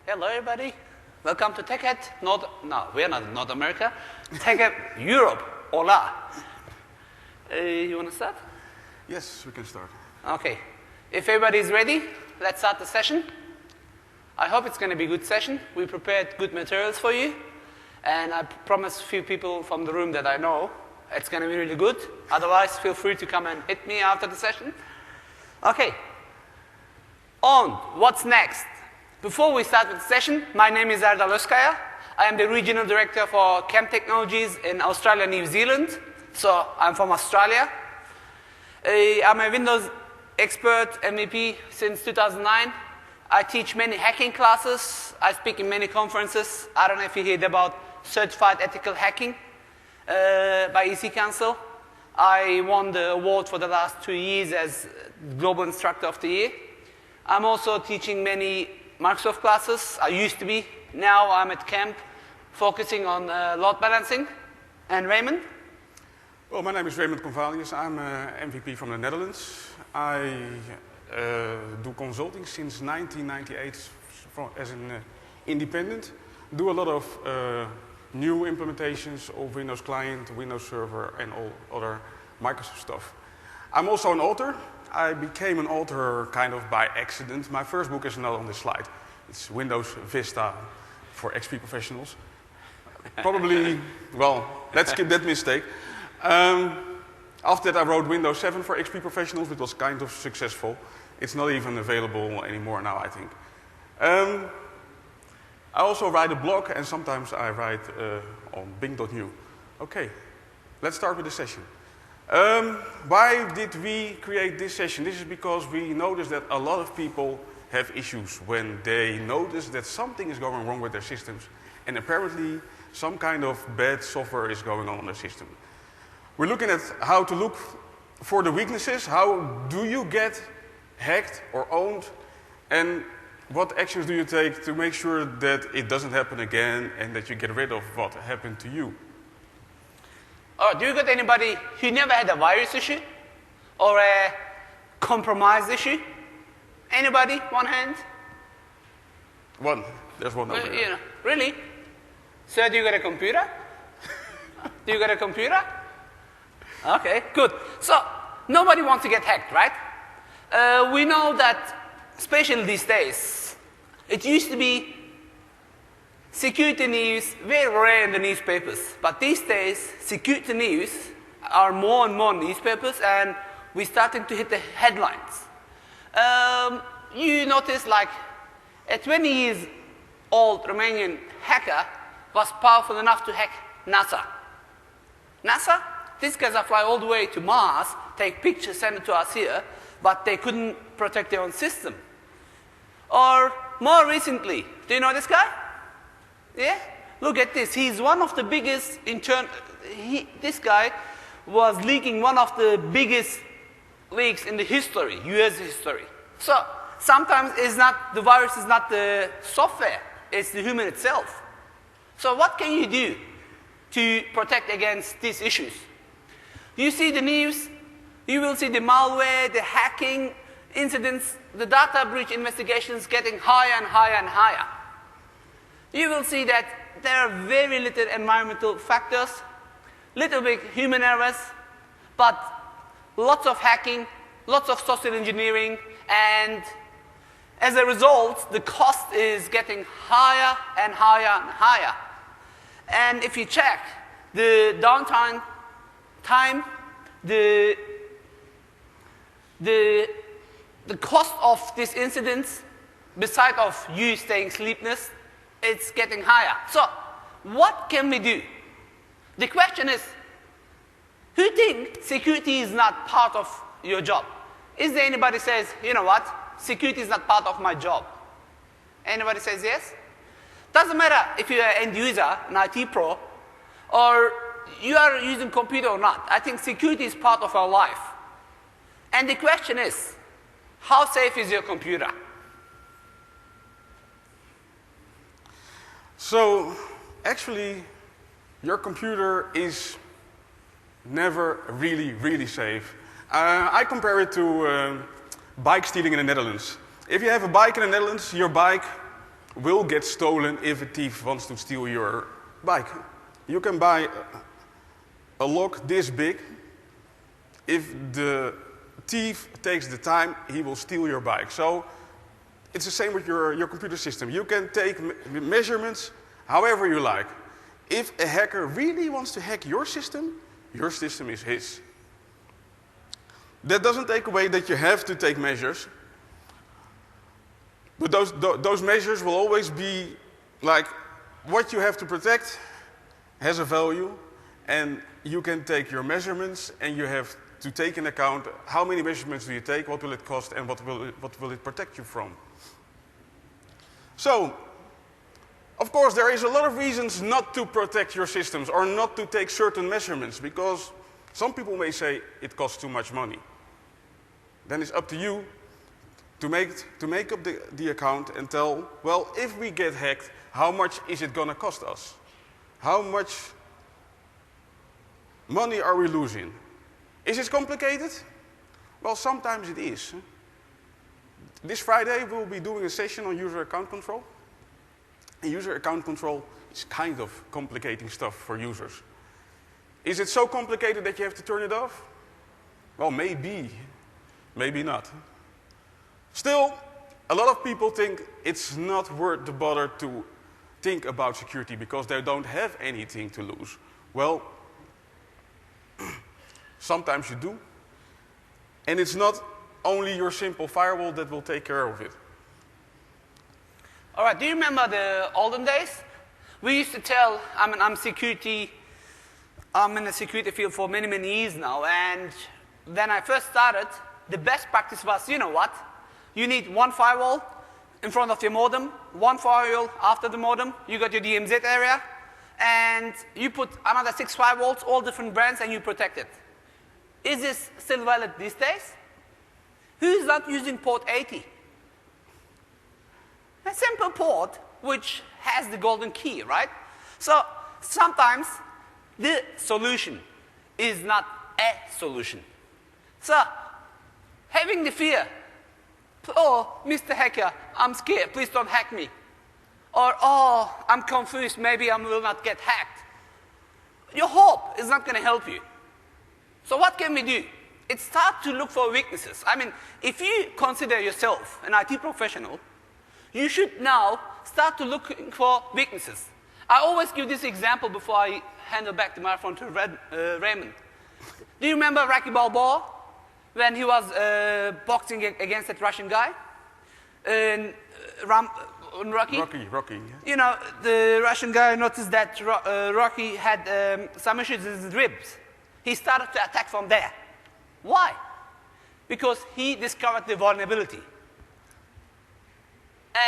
Hello, everybody. Welcome to TechEd. No, we're not in North America. TechEd Europe. Hola. You want to start? Yes, we can start. Okay. If everybody's ready, let's start the session. I hope it's going to be a good session. We prepared good materials for you. And I promised a few people from the room that I know it's going to be really good. Otherwise, feel free to come and hit me after the session. Okay. On. What's next? Before we start with the session, my name is Erdal Ozkaya. I am the Regional Director for Chem Technologies in Australia and New Zealand. So I'm from Australia. I'm a Windows expert, MVP, since 2009. I teach many hacking classes. I speak in many conferences. I don't know if you heard about Certified Ethical Hacking by EC Council. I won the award for the last 2 years as Global Instructor of the Year. I'm also teaching many Microsoft classes. I used to be. Now I'm at camp focusing on load balancing. And Raymond? Well, my name is Raymond. I'm MVP from the Netherlands. I do consulting since 1998 as an independent. Do a lot of new implementations of Windows Client, Windows Server, and all other Microsoft stuff. I'm also an author. I became an author kind of by accident. My first book is not on this slide. It's Windows Vista for XP professionals. Probably, well, let's skip that mistake. After that, I wrote Windows 7 for XP professionals, which was kind of successful. It's not even available anymore now, I think. I also write a blog, and sometimes I write on Bing.new. Okay, let's start with the session. Why did we create this session? This is because we noticed that a lot of people have issues when they notice that something is going wrong with their systems, and apparently some kind of bad software is going on their system. We're looking at how to look for the weaknesses. How do you get hacked or owned? And what actions do you take to make sure that it doesn't happen again and that you get rid of what happened to you? Oh, do you got anybody who never had a virus issue? Or a compromise issue? Anybody? One hand? One. There's one over there. You know, really? So do you got a computer? Do you got a computer? Okay, good. So, nobody wants to get hacked, right? We know that, especially these days, it used to be security news, very rare in the newspapers. But these days, security news are more and more newspapers, and we're starting to hit the headlines. You notice, like, a 20 years old Romanian hacker was powerful enough to hack NASA. NASA? These guys are fly all the way to Mars, take pictures, send it to us here, but they couldn't protect their own system. Or more recently, do you know this guy? Yeah? Look at this. He's one of the biggest this guy was leaking one of the biggest leaks in the history, US history. So sometimes the virus is not the software, it's the human itself. So what can you do to protect against these issues? You see the news, you will see the malware, the hacking incidents, the data breach investigations getting higher and higher and higher. You will see that there are very little environmental factors, little bit human errors, but lots of hacking, lots of social engineering, and as a result, the cost is getting higher and higher and higher. And if you check the downtime time, the cost of these incidents, beside of you staying sleepless, it's getting higher. So, what can we do? The question is, who think security is not part of your job? Is there anybody says, you know what, security is not part of my job? Anybody says yes? Doesn't matter if you're an end user, an IT pro, or you are using computer or not. I think security is part of our life. And the question is, how safe is your computer? So, actually, your computer is never really, really safe. I compare it to bike stealing in the Netherlands. If you have a bike in the Netherlands, your bike will get stolen if a thief wants to steal your bike. You can buy a lock this big. If the thief takes the time, he will steal your bike. So it's the same with your computer system. You can take measurements however you like. If a hacker really wants to hack your system is his. That doesn't take away that you have to take measures. But those measures will always be like what you have to protect has a value, and you can take your measurements and you have to take into account how many measurements do you take, what will it cost, and what will it protect you from. So, of course, there is a lot of reasons not to protect your systems or not to take certain measurements, because some people may say it costs too much money. Then it's up to you to make up the account and tell, well, if we get hacked, how much is it going to cost us? How much money are we losing? Is it complicated? Well, sometimes it is. This Friday, we'll be doing a session on user account control. And user account control is kind of complicating stuff for users. Is it so complicated that you have to turn it off? Well, maybe. Maybe not. Still, a lot of people think it's not worth the bother to think about security because they don't have anything to lose. Well, sometimes you do. And it's not only your simple firewall that will take care of it. All right, do you remember the olden days? We used to tell, I'm in the security field for many, many years now, and when I first started, the best practice was, you know what? You need one firewall in front of your modem, one firewall after the modem, you got your DMZ area, and you put another 6 firewalls, all different brands, and you protect it. Is this still valid these days? Who's not using port 80? A simple port which has the golden key, right? So sometimes the solution is not a solution. So having the fear, oh, Mr. Hacker, I'm scared, please don't hack me. Or, oh, I'm confused, maybe I will not get hacked. Your hope is not going to help you. So what can we do? It's start to look for weaknesses. I mean, if you consider yourself an IT professional, you should now start to look for weaknesses. I always give this example before I hand back the microphone to Raymond. Do you remember Rocky Balboa? When he was boxing against that Russian guy? Rocky? Rocky. You know, the Russian guy noticed that Rocky had some issues with his ribs. He started to attack from there. Why? Because he discovered the vulnerability.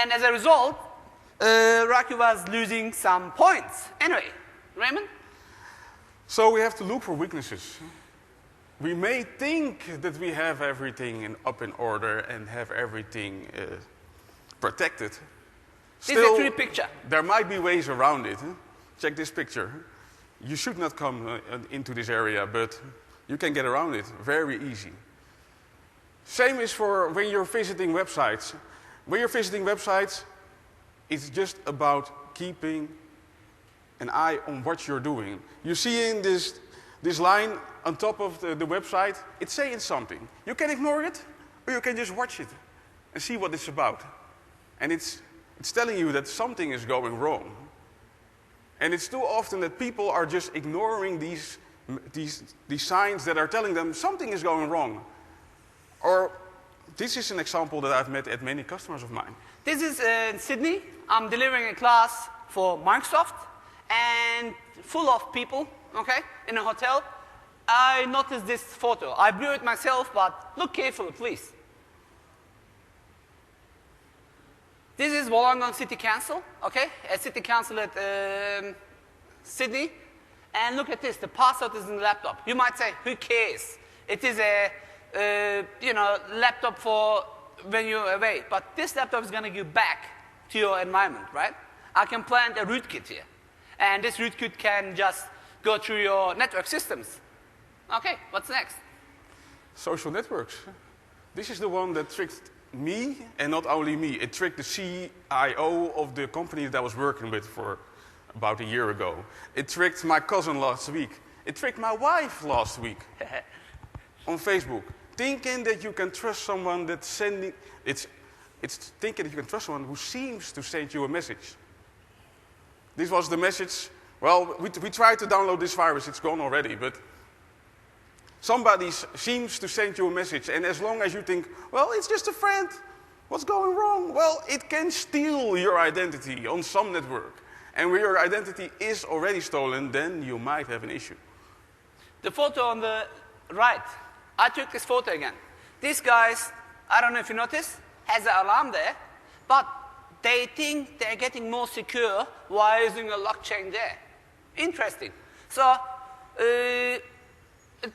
And as a result, Rocky was losing some points. Anyway, Raymond? So we have to look for weaknesses. We may think that we have everything up in order and have everything protected. Still, this is a true picture. There might be ways around it. Check this picture. You should not come into this area, but you can get around it very easy. Same is for when you're visiting websites. When you're visiting websites, it's just about keeping an eye on what you're doing. You see in this line on top of the website, it's saying something. You can ignore it, or you can just watch it and see what it's about. And it's telling you that something is going wrong. And it's too often that people are just ignoring these signs that are telling them something is going wrong. Or this is an example that I've met at many customers of mine. This is in Sydney. I'm delivering a class for Microsoft and full of people, okay, in a hotel. I noticed this photo. I blew it myself, but look carefully, please. This is Wollongong City Council, okay, a city council at Sydney. And look at this, the password is in the laptop. You might say, who cares? It is a laptop for when you're away. But this laptop is going to give back to your environment, right? I can plant a rootkit here. And this rootkit can just go through your network systems. Okay, what's next? Social networks. This is the one that tricked me, and not only me. It tricked the CIO of the company that I was working with for about a year ago. It tricked my cousin last week. It tricked my wife last week on Facebook. Thinking that you can trust someone that's sending... It's thinking that you can trust someone who seems to send you a message. This was the message. Well, we tried to download this virus. It's gone already, but... Somebody seems to send you a message, and as long as you think, well, it's just a friend, what's going wrong? Well, it can steal your identity on some network. And when your identity is already stolen, then you might have an issue. The photo on the right, I took this photo again. These guys, I don't know if you noticed, has an alarm there, but they think they're getting more secure while using a lock chain there. Interesting. So,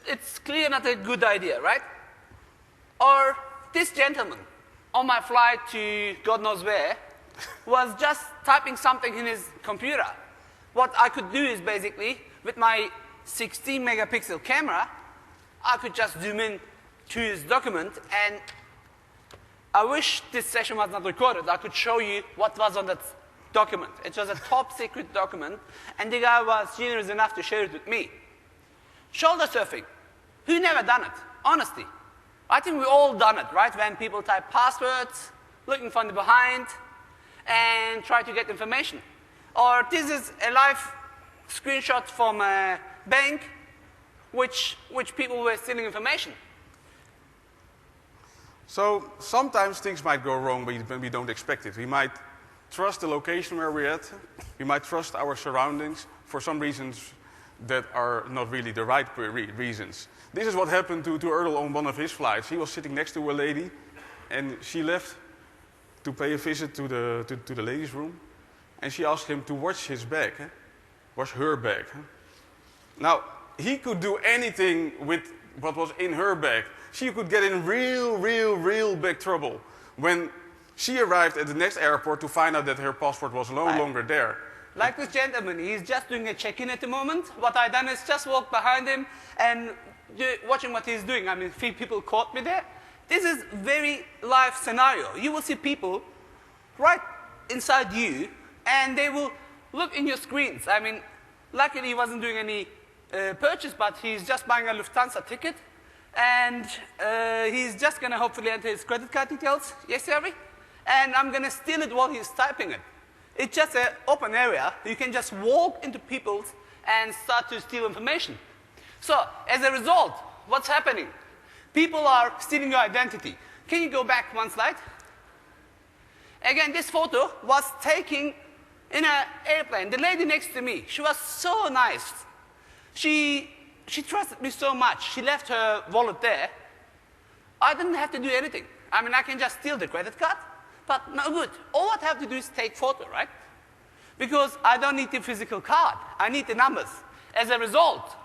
it's clear not a good idea, right? Or this gentleman on my flight to God knows where was just typing something in his computer. What I could do is basically, with my 16 megapixel camera, I could just zoom in to his document, and I wish this session was not recorded. I could show you what was on that document. It was a top secret document, and the guy was generous enough to share it with me. Shoulder surfing. Who never done it? Honestly. I think we all done it, right? When people type passwords, looking from the behind, and try to get information. Or this is a live screenshot from a bank which people were stealing information. So sometimes things might go wrong when we don't expect it. We might trust the location where we're at. We might trust our surroundings for some reasons that are not really the right reasons. This is what happened to Erdal on one of his flights. He was sitting next to a lady, and she left to pay a visit to the ladies' room, and she asked him to watch his bag, watch her bag. Now, he could do anything with what was in her bag. She could get in real big trouble when she arrived at the next airport to find out that her passport was no longer there. Like this gentleman, he's just doing a check-in at the moment. What I done is just walk behind him and watching what he's doing. I mean, 3 people caught me there. This is very live scenario. You will see people right inside you, and they will look in your screens. I mean, luckily he wasn't doing any purchase, but he's just buying a Lufthansa ticket, and he's just going to hopefully enter his credit card details. Yes, Harry? And I'm going to steal it while he's typing it. It's just an open area. You can just walk into people's and start to steal information. So, as a result, what's happening? People are stealing your identity. Can you go back one slide? Again, this photo was taken in an airplane. The lady next to me, she was so nice. She trusted me so much. She left her wallet there. I didn't have to do anything. I mean, I can just steal the credit card. But no good. All I have to do is take photo, right? Because I don't need the physical card. I need the numbers. As a result,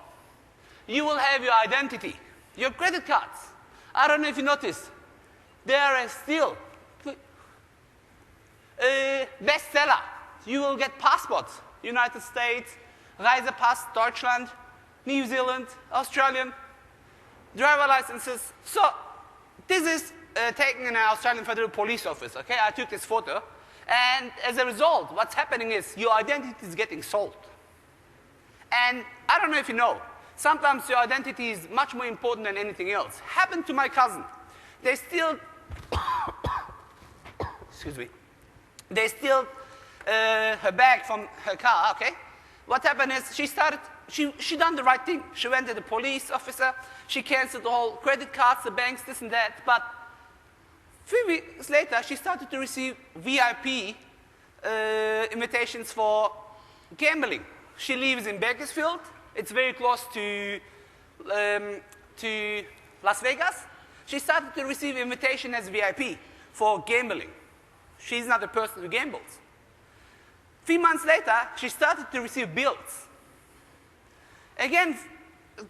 you will have your identity, your credit cards. I don't know if you noticed. They are still bestseller. You will get passports. United States, Reisepass, Deutschland, New Zealand, Australian, driver licenses. So this is taken in an Australian Federal Police office, okay? I took this photo, and as a result, what's happening is your identity is getting sold. And I don't know if you know, sometimes your identity is much more important than anything else. Happened to my cousin. They steal, excuse me, they steal her bag from her car, okay? What happened is she done the right thing. She went to the police officer, she canceled the whole credit cards, the banks, this and that, but 3 weeks later, she started to receive VIP invitations for gambling. She lives in Bakersfield. It's very close to Las Vegas. She started to receive invitation as VIP for gambling. She's not a person who gambles. 3 months later, she started to receive bills. Again,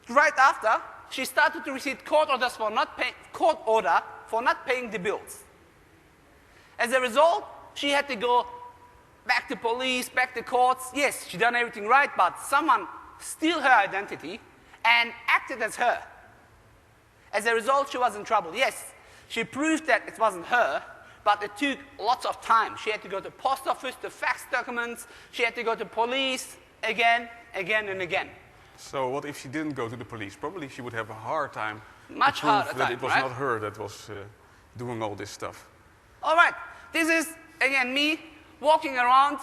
right after, she started to receive court order for not paying the bills. As a result, she had to go back to police, back to courts. Yes, she done everything right, but someone steal her identity and acted as her. As a result, she was in trouble. Yes, She proved that it wasn't her, but it took lots of time. She had to go to post office to fax documents. She had to go to police again, and again. So what if she didn't go to the police? Probably she would have a hard time Much to prove harder that time, it was right? not her that was doing all this stuff. All right, this is, again, me walking around,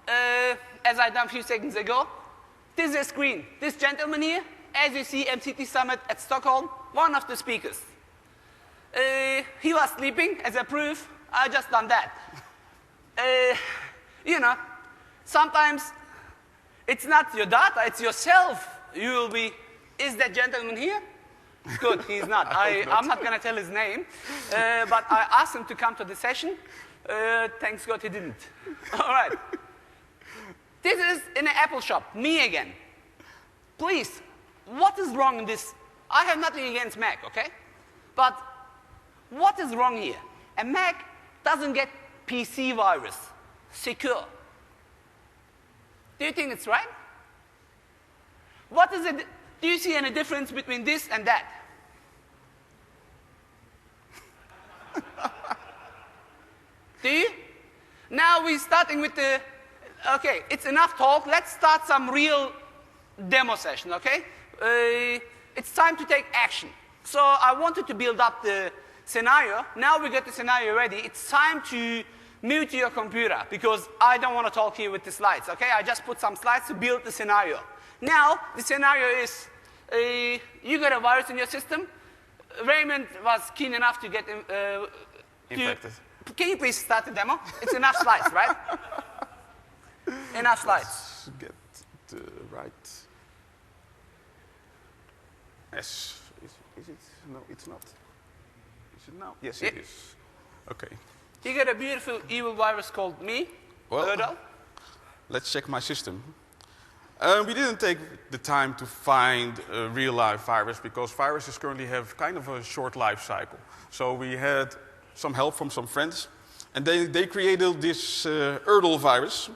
as I done a few seconds ago. This is a screen. This gentleman here, as you see, MTP Summit at Stockholm, one of the speakers. He was sleeping as a proof. I just done that. You know, sometimes it's not your data, it's yourself. You will be, is that gentleman here? Good, he's not. I'm not going to tell his name, but I asked him to come to the session. Thanks God he didn't. All right. This is in an Apple shop, me again. Please, what is wrong in this? I have nothing against Mac, okay? But what is wrong here? A Mac doesn't get PC virus, secure. Do you think it's right? What is it? Do you see any difference between this and that? Do you? Now we're starting with the, okay, it's enough talk. Let's start some real demo session, okay? It's time to take action. So I wanted to build up the scenario. Now we got the scenario ready. It's time to move to your computer because I don't want to talk here with the slides, okay? I just put some slides to build the scenario. Now, the scenario is you got a virus in your system. Raymond was keen enough to get Infected. Can you please start the demo? It's enough slides, right? Enough slides. Let's get the right S. Is it? No, it's not. Is it now? Yes, it is. Okay. You got a beautiful evil virus called me, Erdal. Let's check my system. We didn't take the time to find a real-life virus because viruses currently have kind of a short life cycle. So we had some help from some friends, and they created this Erdal virus.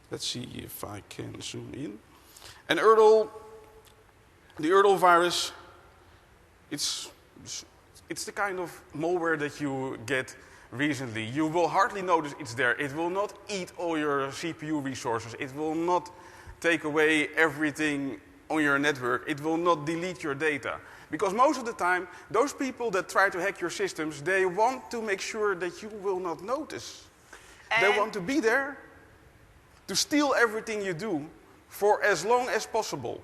Let's see if I can zoom in. And Erdal, the Erdal virus, it's the kind of malware that you get recently. You will hardly notice it's there. It will not eat all your CPU resources. It will not take away everything on your network. It will not delete your data. Because most of the time, those people that try to hack your systems, they want to make sure that you will not notice. And they want to be there to steal everything you do for as long as possible.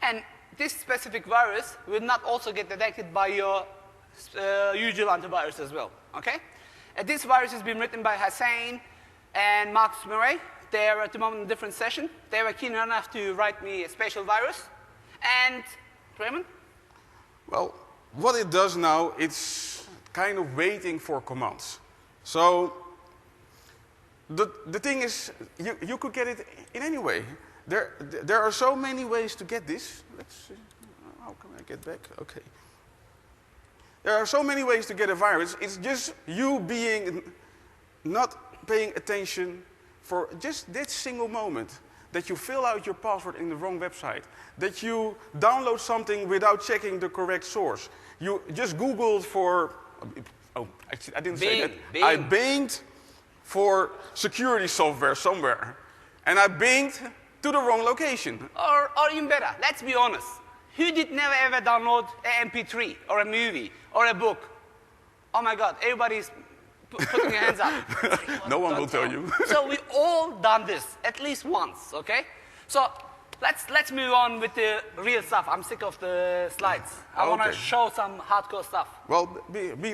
And this specific virus will not also get detected by your usual antivirus as well, okay? This virus has been written by Hussein and Marcus Murray. They are at the moment in a different session. They were keen enough to write me a special virus. And, Raymond? Well, what it does now, it's kind of waiting for commands. So, the thing is, you could get it in any way. There are so many ways to get this. Let's see. How can I get back? Okay. There are so many ways to get a virus. It's just you being not paying attention for just that single moment that you fill out your password in the wrong website, that you download something without checking the correct source. You just Googled for, oh, actually, I didn't say that. Bing. I binged for security software somewhere, and I binged to the wrong location. Or even better, let's be honest. Who did never ever download an MP3 or a movie or a book? Oh my God, everybody's putting their hands up. No one will tell you. So we all done this at least once, okay? So let's move on with the real stuff. I'm sick of the slides. I want to show some hardcore stuff. Well,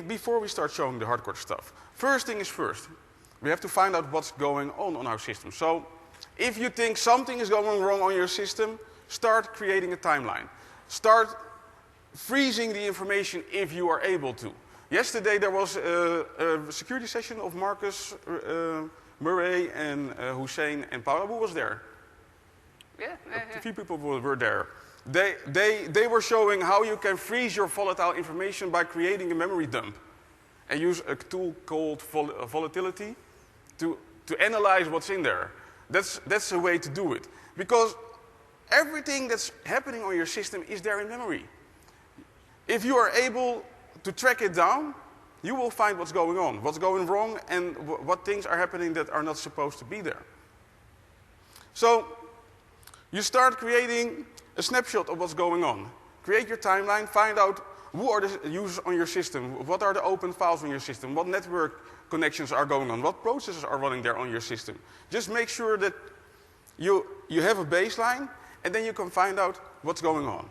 before we start showing the hardcore stuff, first thing is first. We have to find out what's going on our system. So if you think something is going wrong on your system, start creating a timeline. Start freezing the information if you are able to. Yesterday there was a security session of Marcus, Murray, and Hussein and Paula. Who was there? Yeah. A few people were there. They were showing how you can freeze your volatile information by creating a memory dump and use a tool called volatility to analyze what's in there. That's a way to do it. Because everything that's happening on your system is there in memory. If you are able to track it down, you will find what's going on, what's going wrong, and what things are happening that are not supposed to be there. So you start creating a snapshot of what's going on. Create your timeline, find out who are the users on your system, what are the open files on your system, what network connections are going on, what processes are running there on your system. Just make sure that you have a baseline, and then you can find out what's going on.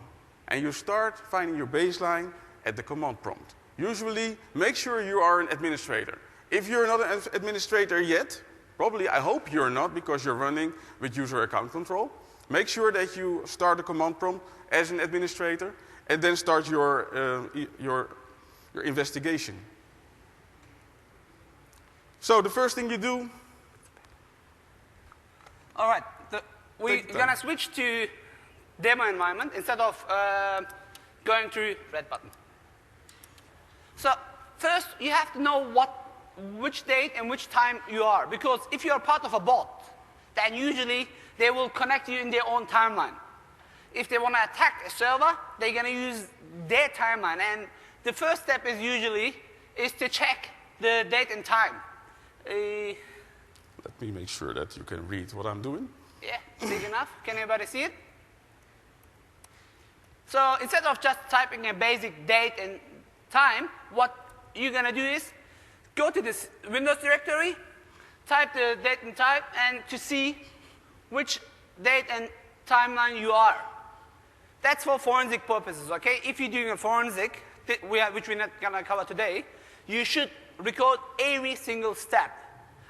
And you start finding your baseline at the command prompt. Usually, make sure you are an administrator. If you're not an administrator yet, probably I hope you're not because you're running with user account control, make sure that you start the command prompt as an administrator and then start your investigation. So the first thing you do... All right, we're going to switch to demo environment instead of going through red button. So first, you have to know which date and which time you are. Because if you're part of a bot, then usually they will connect you in their own timeline. If they want to attack a server, they're going to use their timeline. And the first step is usually to check the date and time. Let me make sure that you can read what I'm doing. Yeah, big enough. Can everybody see it? So instead of just typing a basic date and time, what you're going to do is go to this Windows directory, type the date and time, and to see which date and timeline you are. That's for forensic purposes, okay? If you're doing a forensic, which we're not going to cover today, you should record every single step.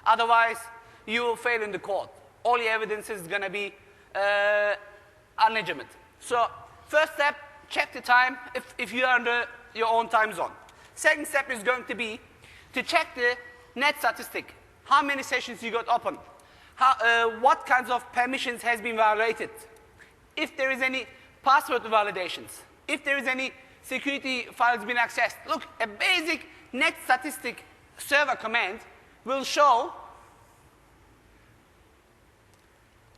Otherwise, you will fail in the court. All your evidence is going to be unlegitimate. So first step, check the time if you are under your own time zone. Second step is going to be to check the net statistic. How many sessions you got open? What kinds of permissions has been violated? If there is any password validations. If there is any security files been accessed. Look, a basic net statistic server command will show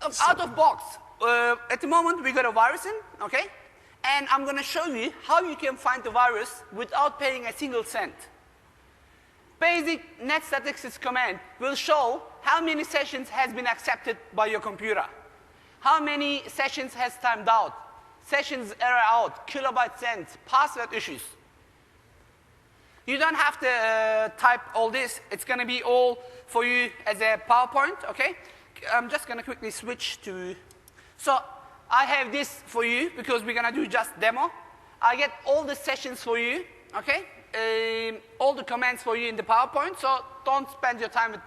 out of box. At the moment, we got a virus in, okay? And I'm going to show you how you can find the virus without paying a single cent. Basic net statistics command will show how many sessions has been accepted by your computer. How many sessions has timed out, sessions error out, kilobyte sent, password issues. You don't have to type all this. It's going to be all for you as a PowerPoint, okay? I'm just going to quickly switch to... So I have this for you because we're going to do just demo. I get all the sessions for you, okay? All the commands for you in the PowerPoint, so don't spend your time with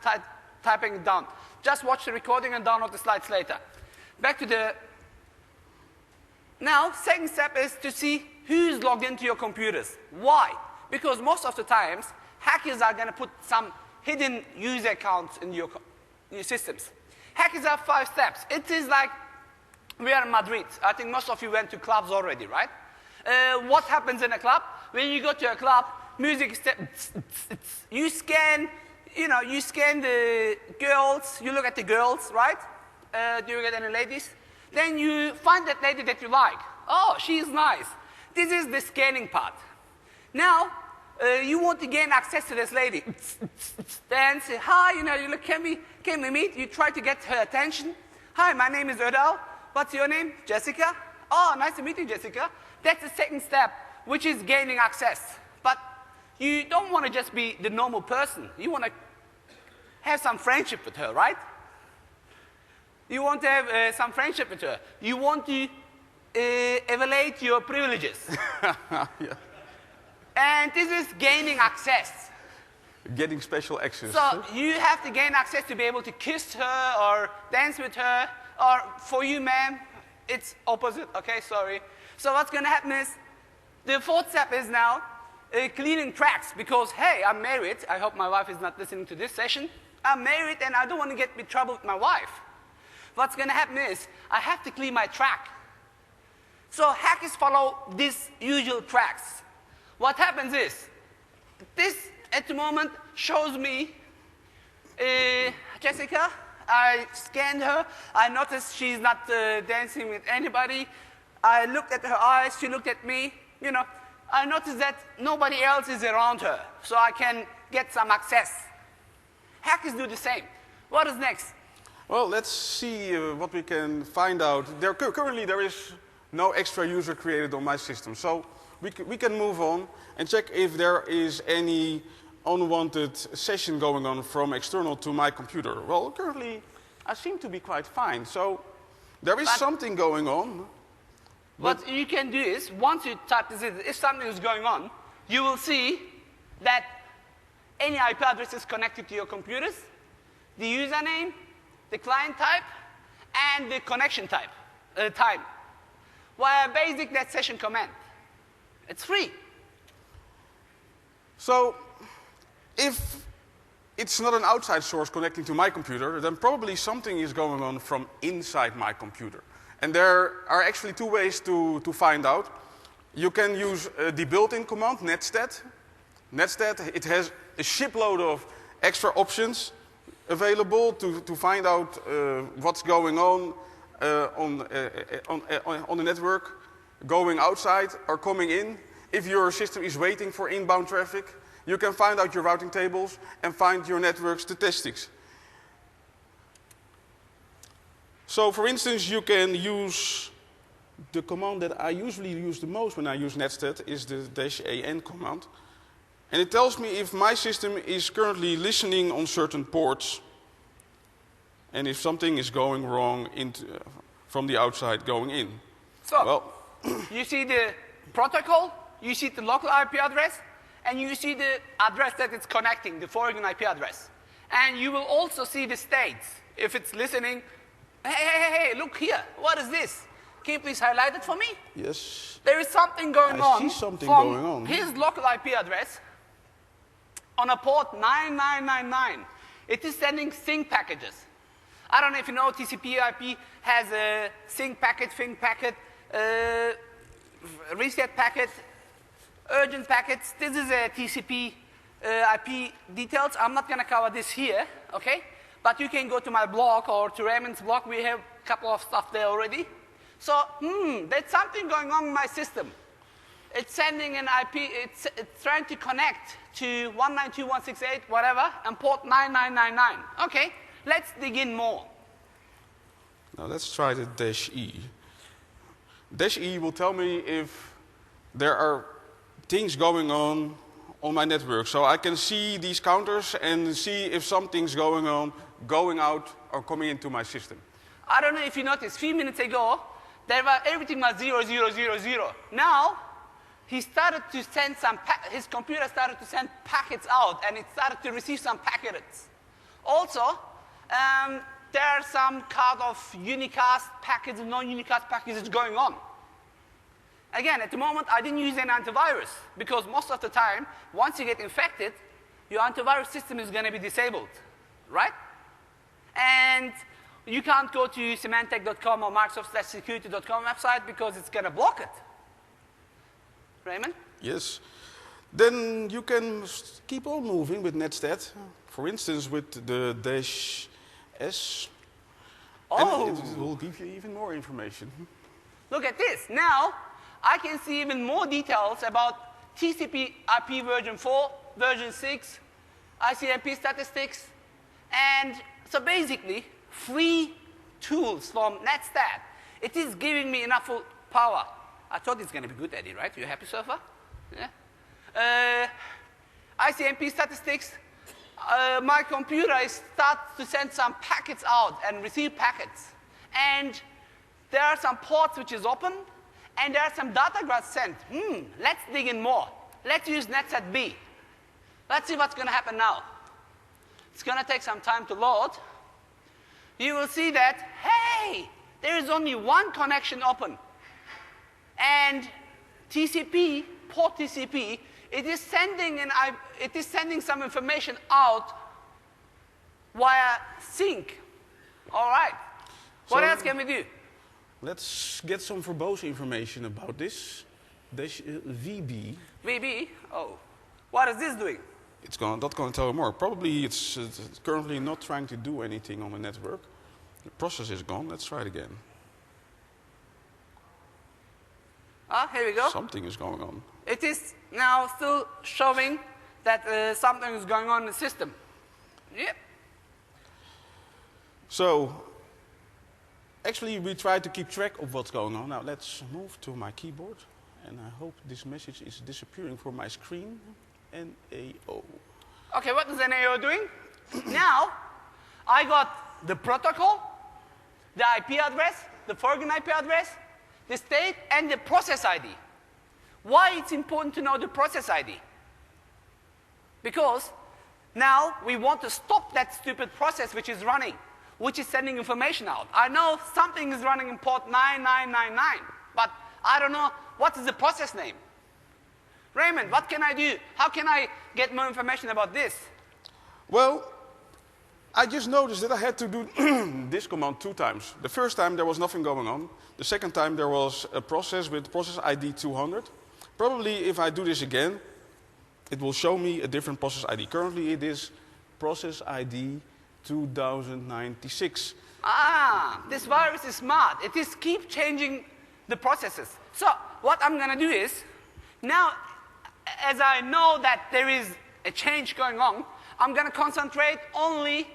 typing it down. Just watch the recording and download the slides later. Back to the... Now, second step is to see who's logged into your computers. Why? Because most of the times, hackers are going to put some hidden user accounts in your systems. Hackers have 5 steps. It is like we are in Madrid. I think most of you went to clubs already, right? What happens in a club? When you go to a club, music is... You scan, you scan the girls. You look at the girls, right? Do you get any ladies? Then you find that lady that you like. Oh, she's nice. This is the scanning part. Now, you want to gain access to this lady. Then say, hi, you look, can we meet? You try to get her attention. Hi, my name is Erdal. What's your name? Jessica. Oh, nice to meet you, Jessica. That's the second step, which is gaining access. But you don't want to just be the normal person. You want to have some friendship with her, right? You want to have some friendship with her. You want to evaluate your privileges. Yeah. And this is gaining access. Getting special access. So you have to gain access to be able to kiss her or dance with her. Or for you, ma'am, it's opposite. Okay, sorry. So what's going to happen is the fourth step is now cleaning tracks. Because, hey, I'm married. I hope my wife is not listening to this session. I'm married, and I don't want to get in trouble with my wife. What's going to happen is I have to clean my track. So hackers follow these usual tracks. What happens is, this at the moment shows me Jessica. I scanned her. I noticed she's not dancing with anybody. I looked at her eyes. She looked at me. I notice that nobody else is around her, so I can get some access. Hackers do the same. What is next? Well, let's see what we can find out. Currently, there is no extra user created on my system. So we can move on and check if there is any unwanted session going on from external to my computer. Well, currently, I seem to be quite fine. So there is something going on. What you can do is, once you type this in, if something is going on, you will see that any IP address is connected to your computers, the username, the client type, and the connection type, time, via basic net session command. It's free. So if it's not an outside source connecting to my computer, then probably something is going on from inside my computer. And there are actually two ways to find out. You can use the built-in command, Netstat. Netstat, it has a shipload of extra options available to find out what's going on the network, going outside or coming in. If your system is waiting for inbound traffic, you can find out your routing tables and find your network statistics. So, for instance, you can use the command that I usually use the most when I use Netstat is the -an command. And it tells me if my system is currently listening on certain ports and if something is going wrong from the outside going in. So, well, you see the protocol, you see the local IP address, and you see the address that it's connecting, the foreign IP address. And you will also see the states. If it's listening, hey, look here, what is this? Can you please highlight it for me? Yes. There is something going on. I see something from going on. His local IP address on a port 9999. It is sending sync packages. I don't know if you know TCP/IP has a sync packet, FING packet, reset packet, urgent packets. This is a TCP IP details. I'm not going to cover this here, okay? But you can go to my blog or to Raymond's blog. We have a couple of stuff there already. So, there's something going on in my system. It's sending an IP, it's trying to connect to 192.168, whatever, and port 9999. Okay, let's dig in more. Now let's try the -e. -e will tell me if there are things going on my network. So I can see these counters and see if something's going on, going out or coming into my system. I don't know if you noticed, a few minutes ago, everything was 0, 0, 0, 0. Now, he started to send his computer started to send packets out, and it started to receive some packets. Also, there are some kind of unicast packets and non-unicast packages going on. Again, at the moment, I didn't use any antivirus, because most of the time, once you get infected, your antivirus system is going to be disabled, right? And you can't go to Symantec.com or Microsoft/security.com website because it's going to block it. Raymond? Yes. Then you can keep on moving with Netstat. For instance, with the -s. Oh. And it will give you even more information. Look at this. Now, I can see even more details about TCP IP version 4, version 6, ICMP statistics, and so basically, free tools from Netstat. It is giving me enough power. I thought it's going to be good, Eddie, right? You happy so far? Yeah. ICMP statistics. My computer starts to send some packets out and receive packets. And there are some ports which is open, and there are some data graphs sent. Let's dig in more. Let's use Netstat B. Let's see what's going to happen now. It's going to take some time to load. You will see that, hey, there is only one connection open. And TCP, port TCP, it is sending some information out via sync. All right. What else can we do? Let's get some verbose information about this. VB. VB? Oh. What is this doing? It's not going to tell you more. Probably it's currently not trying to do anything on the network. The process is gone. Let's try it again. Here we go. Something is going on. it is now still showing that something is going on in the system. Yep. So, actually, we try to keep track of what's going on. Now, let's move to my keyboard. And I hope this message is disappearing from my screen. NAO. Okay, what is NAO doing? Now, I got the protocol, the IP address, the foreign IP address, the state, and the process ID. Why it's important to know the process ID? Because now we want to stop that stupid process which is running, which is sending information out. I know something is running in port 9999, but I don't know what is the process name. Raymond, what can I do? How can I get more information about this? Well, I just noticed that I had to do this command 2 times. The first time there was nothing going on. The second time there was a process with process ID 200. Probably if I do this again, it will show me a different process ID. Currently it is process ID 2096. Ah, this virus is smart. It is keep changing the processes. So what I'm going to do is, now as I know that there is a change going on, I'm going to concentrate only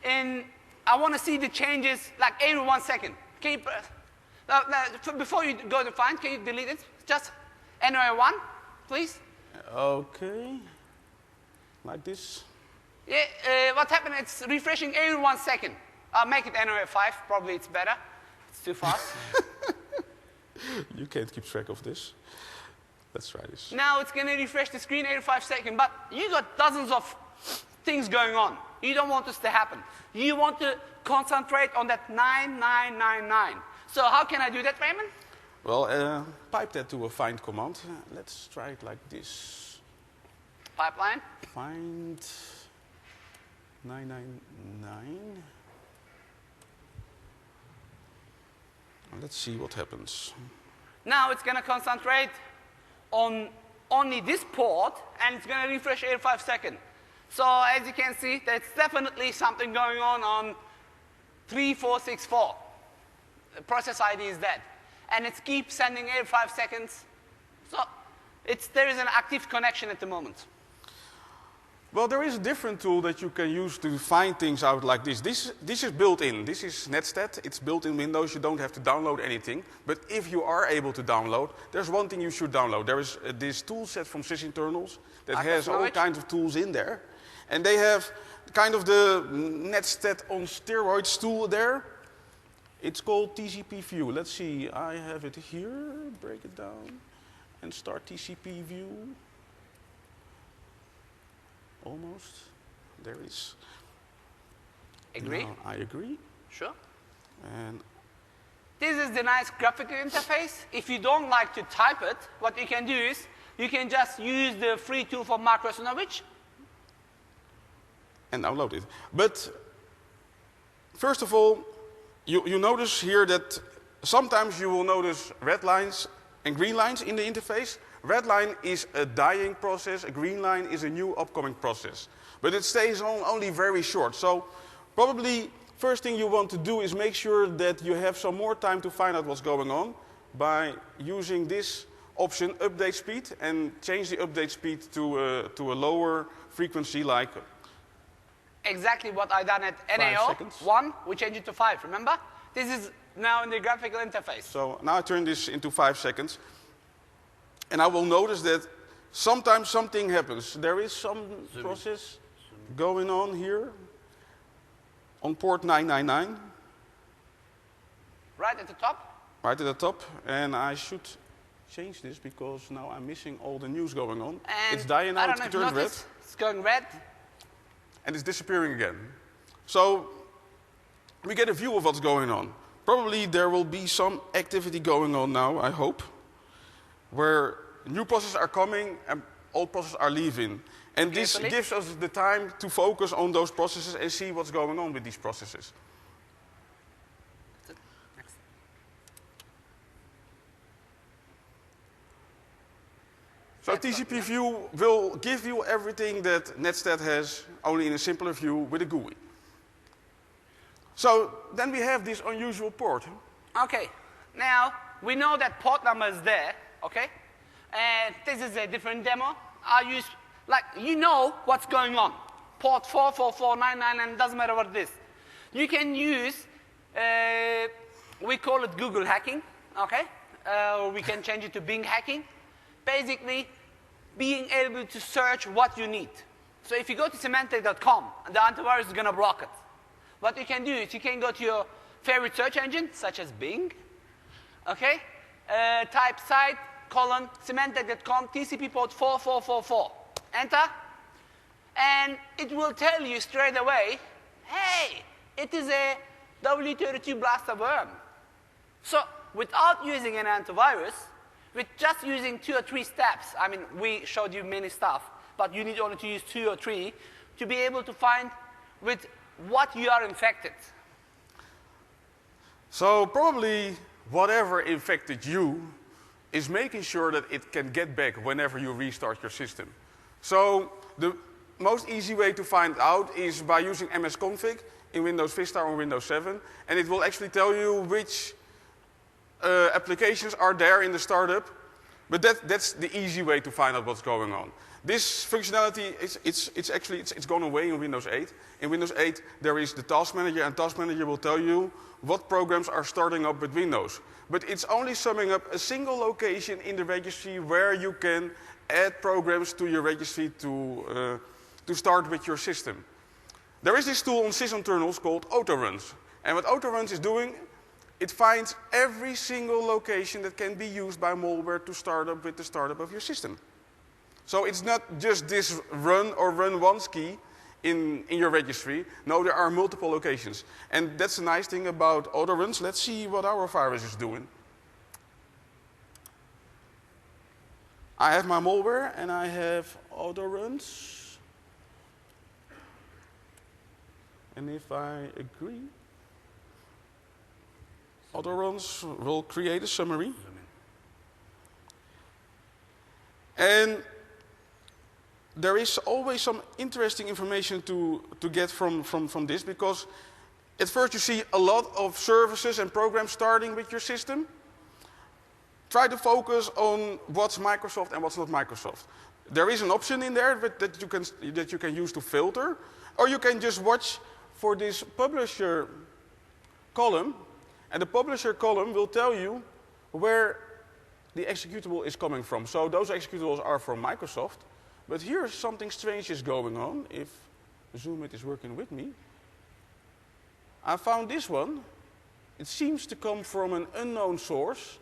in, I want to see the changes like every 1 second. Can you, before you go to find, can you delete it? Just NOA1, please. Okay, like this. Yeah, what happened, it's refreshing every 1 second. I'll make it NOA5, probably it's better. It's too fast. You can't keep track of this. Let's try this. Now it's going to refresh the screen every 5 seconds, but you got dozens of things going on. You don't want this to happen. You want to concentrate on that 9999. So how can I do that, Raymond? Well, pipe that to a find command. Let's try it like this. Pipeline. Find 999. Let's see what happens. Now it's going to concentrate on only this port, and it's going to refresh every 5 seconds. So as you can see, there's definitely something going on 3464. The process ID is dead. And it keeps sending every 5 seconds. So there is an active connection at the moment. Well, there is a different tool that you can use to find things out like this. This is built in. This is Netstat. It's built in Windows. You don't have to download anything. But if you are able to download, there's one thing you should download. There is this tool set from sysinternals that has all kinds of tools in there. And they have kind of the Netstat on steroids tool there. It's called TCP view. Let's see. I have it here. Break it down and start TCP view. Almost. There it is. Agree? Now I agree. Sure. And this is the nice graphical interface. If you don't like to type it, what you can do is you can just use the free tool for Microsoft and download it. But first of all, you notice here that sometimes you will notice red lines and green lines in the interface. Red line is a dying process, a green line is a new upcoming process. But it stays on only very short. So probably first thing you want to do is make sure that you have some more time to find out what's going on by using this option, update speed, and change the update speed to a lower frequency like exactly what I done at NAO 1, we changed it to 5, remember? This is now in the graphical interface. So now I turn this into 5 seconds. And I will notice that sometimes something happens. There is some process going on here on port 999. Right at the top? Right at the top. And I should change this because now I'm missing all the news going on. And it's dying out, it turns red. It's going red. And it's disappearing again. So we get a view of what's going on. Probably there will be some activity going on now, I hope, where new processes are coming and old processes are leaving. And this gives us the time to focus on those processes and see what's going on with these processes. Next. So TCP view will give you everything that Netstat has, only in a simpler view with a GUI. So then we have this unusual port. Okay, now we know that port number is there, okay? And this is a different demo. I use, like, you know what's going on. Port 44499, and it doesn't matter what it is. You can use, we call it Google hacking, okay? We can change it to Bing hacking. Basically, being able to search what you need. So if you go to Symantec.com, the antivirus is going to block it. What you can do is you can go to your favorite search engine, such as Bing, okay? Type site, colon, Symantec.com, TCP port 4444. Enter. And it will tell you straight away, hey, it is a W32 blaster worm. So without using an antivirus, with just using 2 or 3 steps, I mean, we showed you many stuff, but you need only to use 2 or 3 to be able to find with what you are infected. So probably whatever infected you is making sure that it can get back whenever you restart your system. So the most easy way to find out is by using MSCONFIG in Windows Vista or Windows 7, and it will actually tell you which applications are there in the startup, but that's the easy way to find out what's going on. This functionality, it's gone away in Windows 8. In Windows 8, there is the Task Manager, and Task Manager will tell you what programs are starting up with Windows. But it's only summing up a single location in the registry where you can add programs to your registry to start with your system. There is this tool on sysinternals called autoruns. And what autoruns is doing, it finds every single location that can be used by malware to start up with the startup of your system. So it's not just this run or run once key in your registry. No, there are multiple locations. And that's the nice thing about autoruns. Let's see what our virus is doing. I have my malware and I have autoruns. And if I agree, autoruns will create a summary. And there is always some interesting information to get from this, because at first you see a lot of services and programs starting with your system. Try to focus on what's Microsoft and what's not Microsoft. There is an option in there that you can use to filter, or you can just watch for this publisher column, and the publisher column will tell you where the executable is coming from. So those executables are from Microsoft. But here something strange is going on. If Zoomit is working with me, I found this one. It seems to come from an unknown source.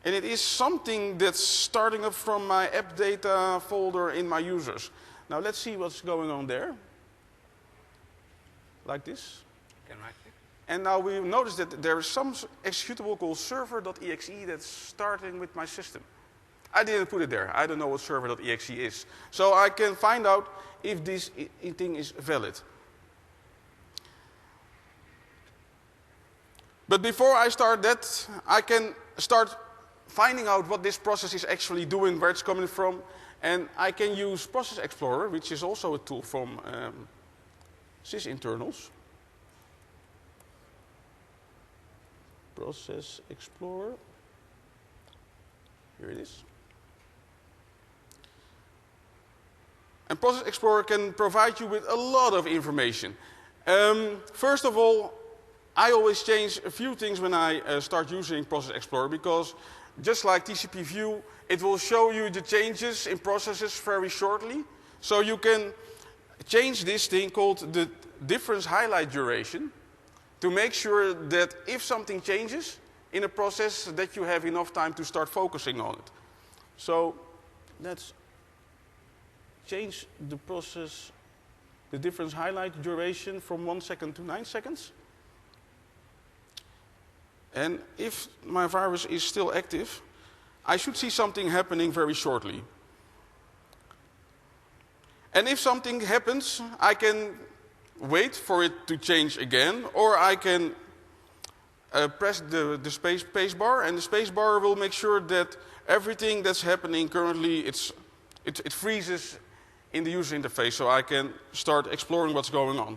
And it is something that's starting up from my app data folder in my users. Now let's see what's going on there. Like this. And now we notice that there is some executable called server.exe that's starting with my system. I didn't put it there. I don't know what server.exe is. So I can find out if this thing is valid. But before I start that, I can start finding out what this process is actually doing, where it's coming from. And I can use Process Explorer, which is also a tool from sysinternals. Process Explorer. Here it is. And Process Explorer can provide you with a lot of information. First of all, I always change a few things when I start using Process Explorer, because just like TCP view, it will show you the changes in processes very shortly. So you can change this thing called the difference highlight duration to make sure that if something changes in a process, that you have enough time to start focusing on it. So let's change the process, the difference highlight duration from 1 second to 9 seconds. And if my virus is still active, I should see something happening very shortly. And if something happens, I can wait for it to change again, or I can press the space bar, and the space bar will make sure that everything that's happening currently, it freezes in the user interface, so I can start exploring what's going on.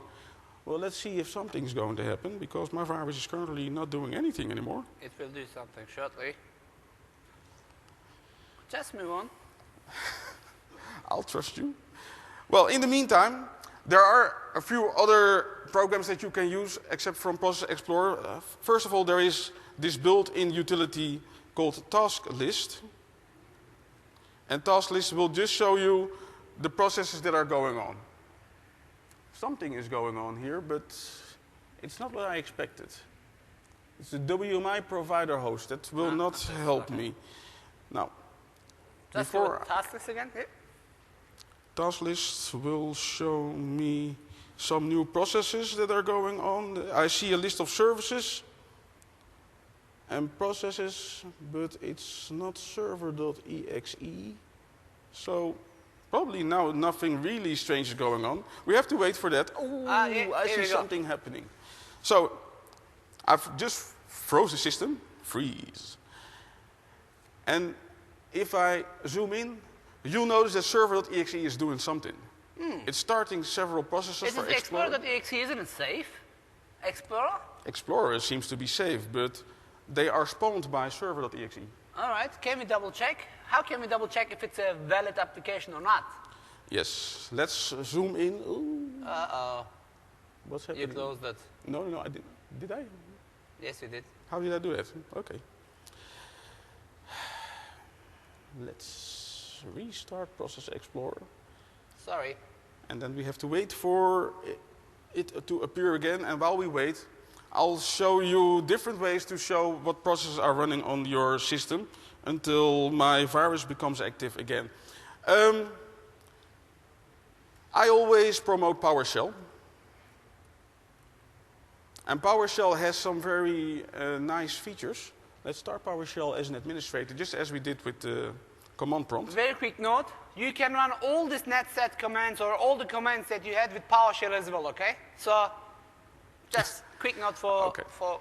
Well, let's see if something's going to happen, because my virus is currently not doing anything anymore. It will do something shortly. Just move on. I'll trust you. Well, in the meantime, there are a few other programs that you can use except from Process Explorer. First of all, there is this built-in utility called TaskList. And TaskList will just show you the processes that are going on. Something is going on here, but it's not what I expected. It's the WMI provider host. That will not help me. Now, Just do TaskList again. Yeah. TaskList will show me some new processes that are going on. I see a list of services and processes, but it's not server.exe. So probably now nothing really strange is going on. We have to wait for that. Oh, I see something happening. So I've just froze the system, freeze. And if I zoom in, you'll notice that server.exe is doing something. It's starting several processes for Explorer. Explorer.exe, isn't it safe? Explorer? Explorer seems to be safe, but they are spawned by server.exe. All right, can we double check? How can we double check if it's a valid application or not? Yes, let's zoom in. Ooh. Uh-oh. What's happening? You closed it. No, I didn't. Did I? Yes, you did. How did I do that? Okay. Let's restart Process Explorer. Sorry. And then we have to wait for it to appear again. And while we wait, I'll show you different ways to show what processes are running on your system until my virus becomes active again. I always promote PowerShell. And PowerShell has some very nice features. Let's start PowerShell as an administrator, just as we did with the command prompt. Very quick note, you can run all these Netstat commands or all the commands that you had with PowerShell as well, okay? So just quick note for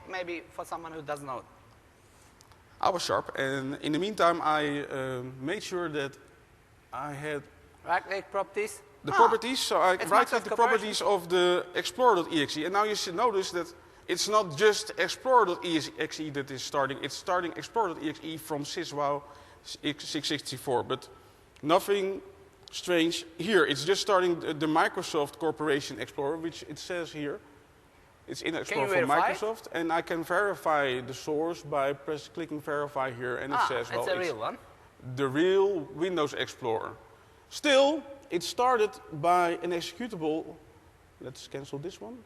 maybe for someone who doesn't know it. I was sharp, and in the meantime, I made sure that I had right-click properties. The properties, so I right-click the properties of the Explorer.exe, and now you should notice that it's not just Explorer.exe that is starting, it's starting Explorer.exe from syswow 664, but nothing strange here. It's just starting the Microsoft Corporation Explorer, which it says here. It's in Explorer from Microsoft, and I can verify the source by clicking verify here, and it says, well, it's a real one. The real Windows Explorer. Still, it started by an executable, let's cancel this one,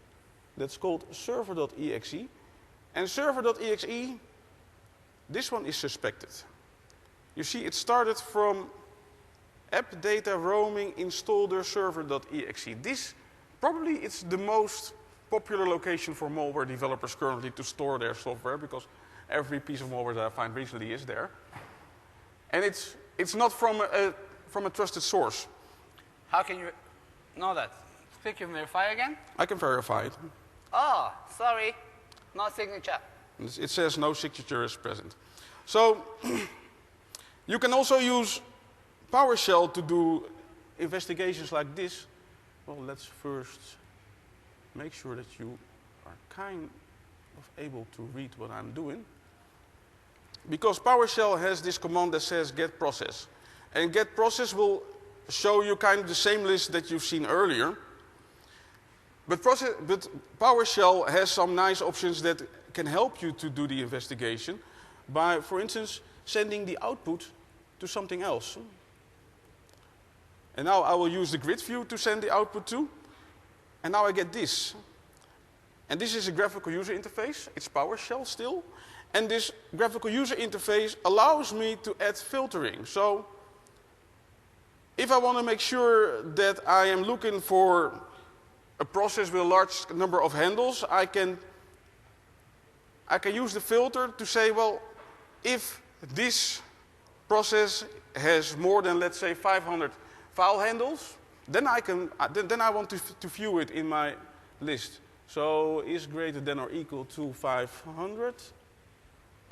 that's called server.exe. And server.exe, this one is suspected. You see, it started from app data roaming installer server.exe. This, probably it's the most popular location for malware developers currently to store their software, because every piece of malware that I find recently is there. And it's not from a trusted source. How can you know that? Click and verify again? I can verify it. Oh, sorry. No signature. It says no signature is present. So you can also use PowerShell to do investigations like this. Well, let's first make sure that you are kind of able to read what I'm doing. Because PowerShell has this command that says get process. And get process will show you kind of the same list that you've seen earlier. But PowerShell has some nice options that can help you to do the investigation by, for instance, sending the output to something else. And now I will use the grid view to send the output to. And now I get this. And this is a graphical user interface. It's PowerShell still. And this graphical user interface allows me to add filtering. So if I want to make sure that I am looking for a process with a large number of handles, I can use the filter to say, well, if this process has more than, let's say, 500 file handles, then I want to view it in my list. So is greater than or equal to 500.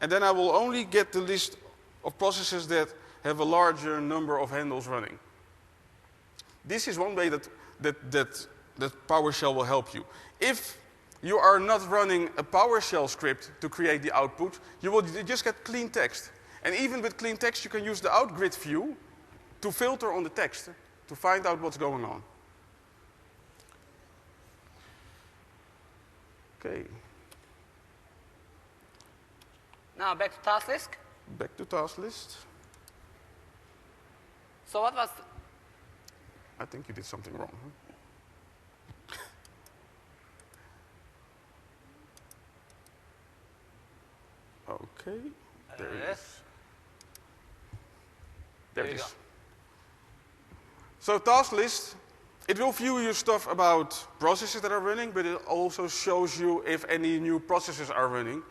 And then I will only get the list of processes that have a larger number of handles running. This is one way that PowerShell will help you. If you are not running a PowerShell script to create the output, you will just get clean text. And even with clean text, you can use the out-grid view to filter on the text, to find out what's going on. Okay. Now back to TaskList. Back to TaskList. So what was... I think you did something wrong. Okay. There it is. There it is. So TaskList, it will view your stuff about processes that are running, but it also shows you if any new processes are running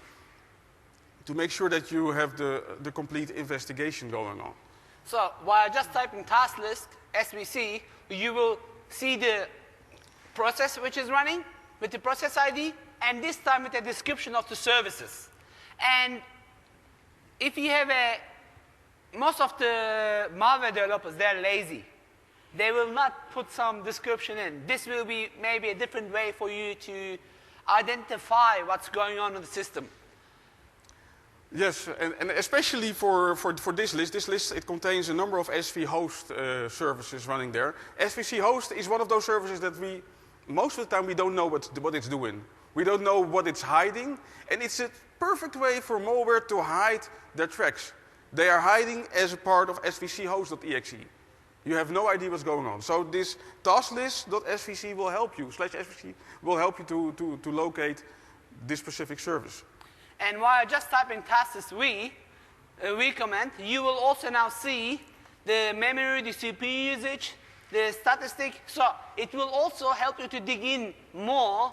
to make sure that you have the complete investigation going on. So while just typing TaskList, SVC, you will see the process which is running with the process ID, and this time with a description of the services. And if you have most of the malware developers, they're lazy. They will not put some description in. This will be maybe a different way for you to identify what's going on in the system. Yes, and especially for this list, it contains a number of SV host services running there. SVC host is one of those services that most of the time we don't know what it's doing. We don't know what it's hiding, and it's a perfect way for malware to hide their tracks. They are hiding as a part of svchost.exe. You have no idea what's going on. So this tasklist.svc will help you, /svc will help you to locate this specific service. And while just typing tasklist we command, you will also now see the memory, the CPU usage, the statistic. So it will also help you to dig in more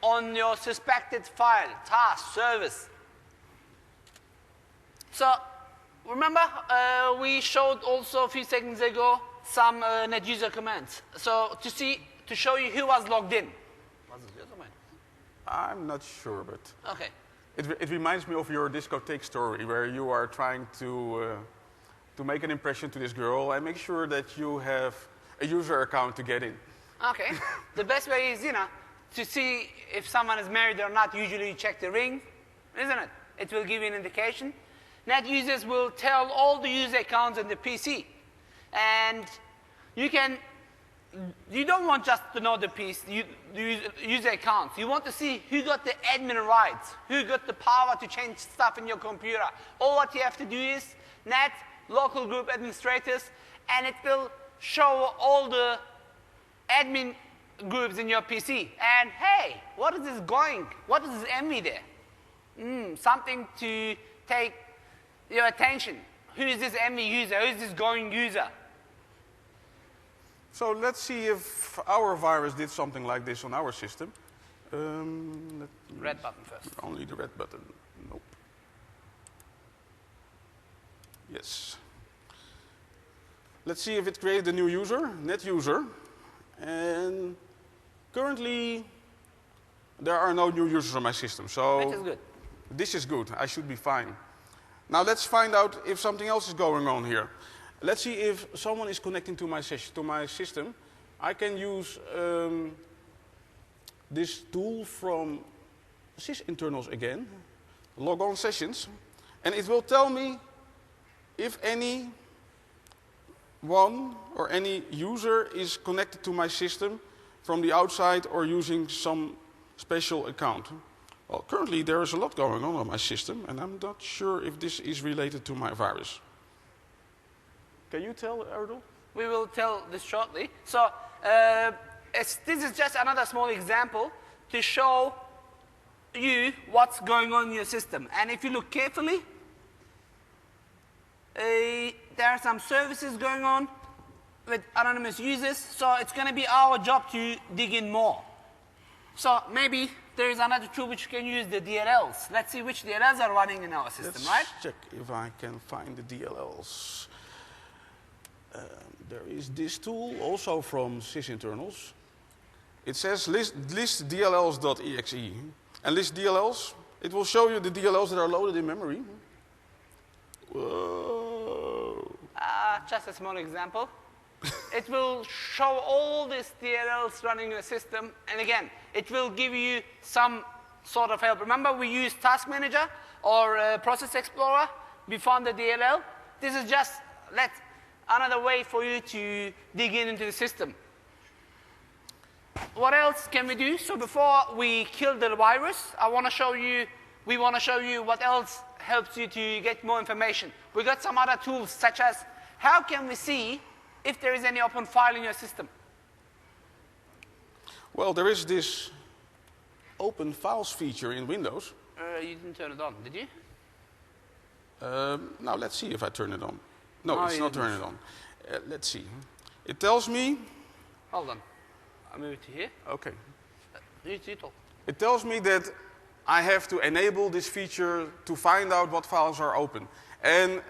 on your suspected file, task, service. So remember, we showed also a few seconds ago some NetUser commands. So to show you who was logged in. Was it user command? I'm not sure, but okay. It reminds me of your discotheque story where you are trying to make an impression to this girl and make sure that you have a user account to get in. Okay. The best way is, to see if someone is married or not, usually you check the ring, isn't it? It will give you an indication. NetUsers will tell all the user accounts on the PC. And you don't want just to know the user accounts. You want to see who got the admin rights, who got the power to change stuff in your computer. All what you have to do is net, local group administrators, and it will show all the admin groups in your PC. And hey, what is this going? What is this MV there? Something to take your attention. Who is this MV user? Who is this going user? So let's see if our virus did something like this on our system. Red button first. Only the red button. Nope. Yes. Let's see if it created a new user, NetUser. And currently, there are no new users on my system. So which is good. This is good. I should be fine. Now let's find out if something else is going on here. Let's see if someone is connecting to my system. I can use this tool from sysinternals again, log on sessions, and it will tell me if any one or any user is connected to my system from the outside or using some special account. Well, currently there is a lot going on my system, and I'm not sure if this is related to my virus. Can you tell, Erdal? We will tell this shortly. So this is just another small example to show you what's going on in your system. And if you look carefully, there are some services going on with anonymous users. So it's going to be our job to dig in more. So maybe there is another tool which you can use, the DLLs. Let's see which DLLs are running in our system, right? Let's check if I can find the DLLs. There is this tool, also from sysinternals. It says list dlls.exe. And list DLLs, it will show you the DLLs that are loaded in memory. Whoa. Just a small example. It will show all these DLLs running in the system. And again, it will give you some sort of help. Remember, we use Task Manager or Process Explorer. we found the DLL. This is just another way for you to dig into the system. What else can we do? So before we kill the virus, we want to show you what else helps you to get more information. We got some other tools, such as how can we see if there is any open file in your system? Well, there is this open files feature in Windows. You didn't turn it on, did you? Now let's see if I turn it on. No, it's not turning it on. Let's see. It tells me. Hold on. I'll move it to here. Okay. You talk. It tells me that I have to enable this feature to find out what files are open. And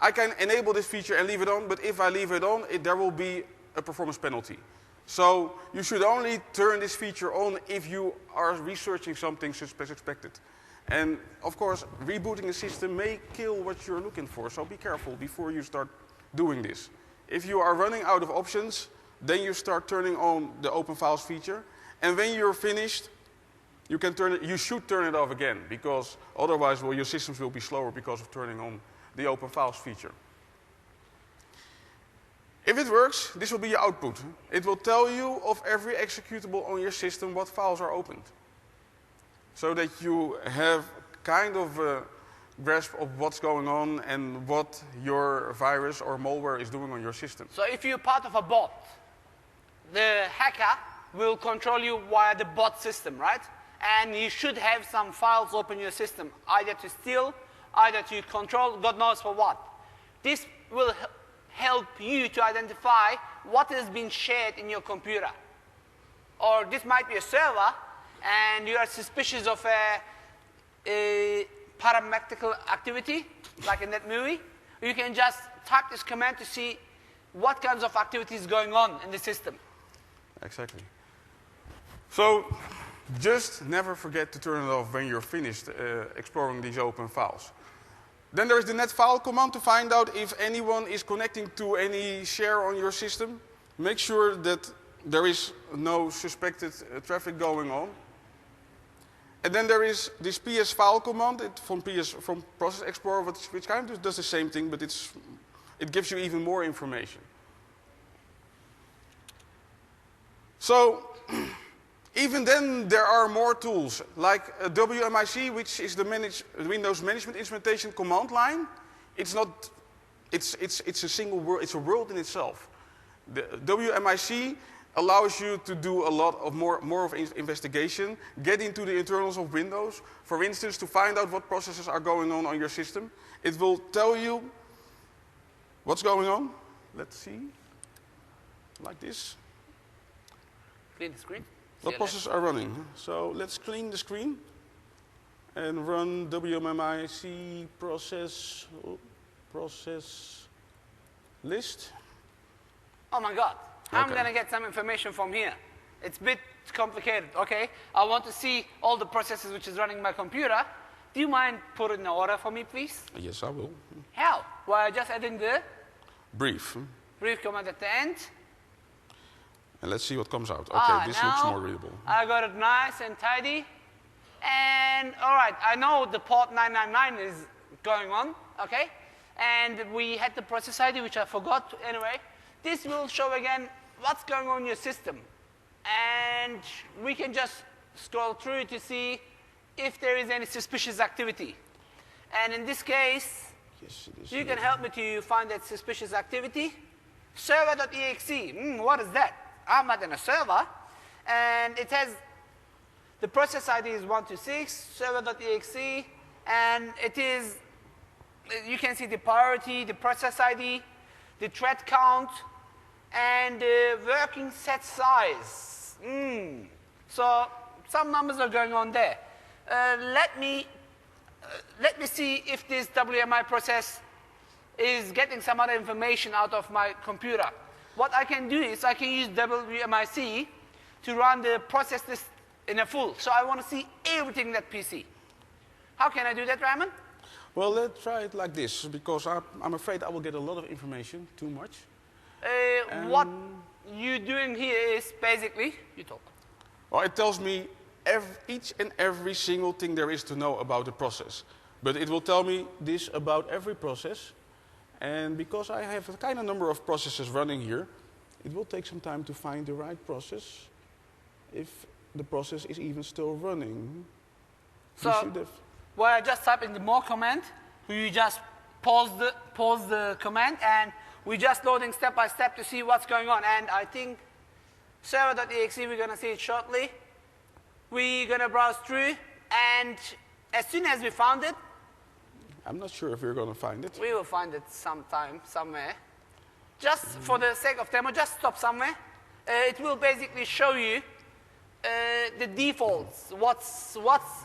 I can enable this feature and leave it on, but if I leave it on, there will be a performance penalty. So you should only turn this feature on if you are researching something suspected. And of course, rebooting the system may kill what you're looking for, so be careful before you start doing this. If you are running out of options, then you start turning on the open files feature. And when you're finished, you should turn it off again, because otherwise, well, your systems will be slower because of turning on the open files feature. If it works, this will be your output. It will tell you of every executable on your system what files are opened, so that you have kind of a grasp of what's going on and what your virus or malware is doing on your system. So if you're part of a bot, the hacker will control you via the bot system, right? And you should have some files open in your system, either to steal, either to control, God knows for what. This will help you to identify what has been shared in your computer. Or this might be a server, and you are suspicious of a parametrical activity, like in that movie. You can just type this command to see what kinds of activity is going on in the system. Exactly. So just never forget to turn it off when you're finished exploring these open files. Then there is the NetFile command to find out if anyone is connecting to any share on your system. Make sure that there is no suspected traffic going on. And then there is this PS_file command from Process Explorer, which kind of does the same thing, but it gives you even more information. So even then, there are more tools, like WMIC, which is the Windows Management Instrumentation command line. It's a single world. It's a world in itself. The WMIC allows you to do a lot of more of investigation, get into the internals of Windows. For instance, to find out what processes are going on your system. It will tell you what's going on. Let's see, like this. Clean the screen. What processes are running? So let's clean the screen and run WMIC process list. Oh my God, I'm going to get some information from here. It's a bit complicated, okay? I want to see all the processes which is running my computer. Do you mind putting in order for me, please? Yes, I will. How? Well, just adding the brief command at the end. And let's see what comes out. Okay, this looks more readable. I got it nice and tidy. And all right, I know the port 999 is going on, okay? And we had the process ID, which I forgot. Anyway, this will show again what's going on in your system. And we can just scroll through to see if there is any suspicious activity. And in this case, yes, it is you can help me to find that suspicious activity. Server.exe, what is that? I'm not in a server, and it has the process ID is 126, server.exe, and it is, you can see the priority, the process ID, the thread count, and the working set size. So some numbers are going on there. Let me see if this WMI process is getting some other information out of my computer. What I can do is I can use WMIC to run the process list in a full. So I want to see everything in that PC. How can I do that, Raymond? Well, let's try it like this, because I'm afraid I will get a lot of information, too much. What you're doing here is basically, you talk. Well, it tells me each and every single thing there is to know about the process. But it will tell me this about every process. And because I have a kind of number of processes running here, it will take some time to find the right process if the process is even still running. So, while I just type in the more command, we just pause the command, and we're just loading step by step to see what's going on. And I think server.exe, we're going to see it shortly. We're going to browse through, and as soon as we found it, I'm not sure if we're going to find it. We will find it sometime, somewhere. Just for the sake of demo, just stop somewhere. It will basically show you the defaults,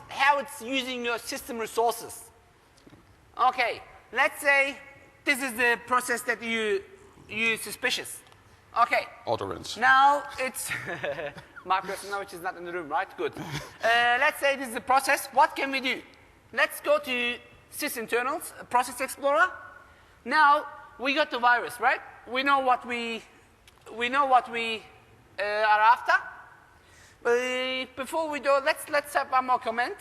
how it's using your system resources. Okay, let's say this is the process that you suspicious. Okay. Auto-rinse. Now it's my person, which is not in the room, right? Good. Let's say this is the process. What can we do? Let's go to sysinternals, Process Explorer. Now we got the virus, right? We know what we are after. Before we do, let's type one more comment.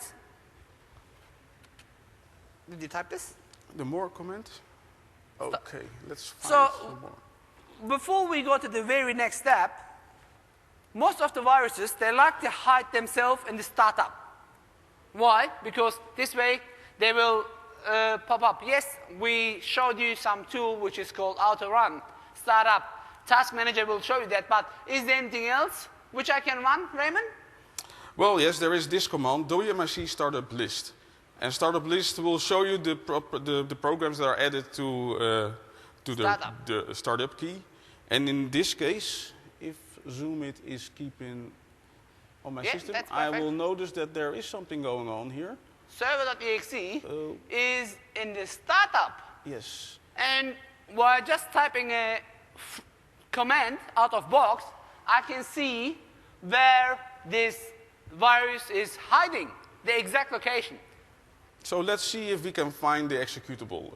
Did you type this? The more comment? Okay, let's find some more. Before we go to the very next step, most of the viruses, they like to hide themselves in the startup. Why? Because this way they will pop up. Yes, we showed you some tool which is called auto-run, startup. Task Manager will show you that, but is there anything else which I can run, Raymond? Well, yes, there is this command, wmic startup list. And startup list will show you the programs that are added to the startup key. And in this case, if Zoomit is keeping on my system, I will notice that there is something going on here. Server.exe is in the startup. Yes. And while just typing a command out of box, I can see where this virus is hiding, the exact location. So let's see if we can find the executable.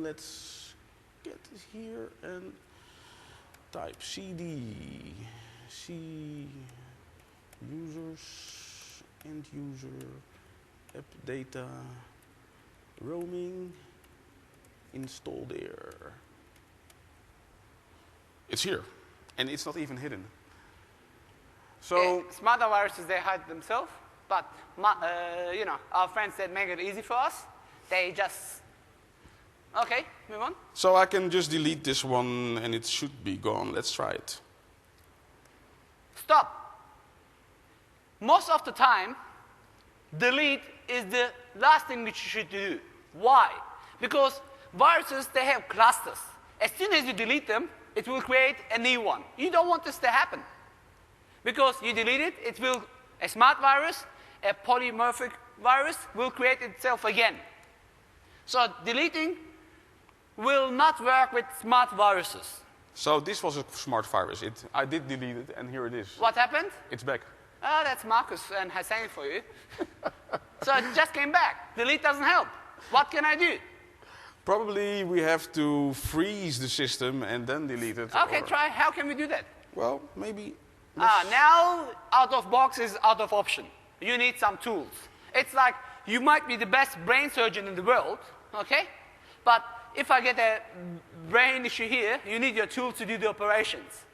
Let's get here and type cd, c users, end user, app data, roaming, install there. It's here, and it's not even hidden. So smarter viruses, they hide themselves, but you know, our friends that make it easy for us, they just okay, move on. So I can just delete this one, and it should be gone. Let's try it. Stop. Most of the time, delete is the last thing which you should do. Why? Because viruses, they have clusters. As soon as you delete them, it will create a new one. You don't want this to happen. Because you delete it, it will, a smart virus, a polymorphic virus will create itself again. So deleting will not work with smart viruses. So this was a smart virus. I did delete it, and here it is. What happened? It's back. Oh, that's Marcus and Hassan for you. So it just came back. Delete doesn't help. What can I do? Probably we have to freeze the system and then delete it. Okay, try. How can we do that? Well, maybe. Now out of box is out of option. You need some tools. It's like you might be the best brain surgeon in the world, okay? But if I get a brain issue here, you need your tool to do the operations.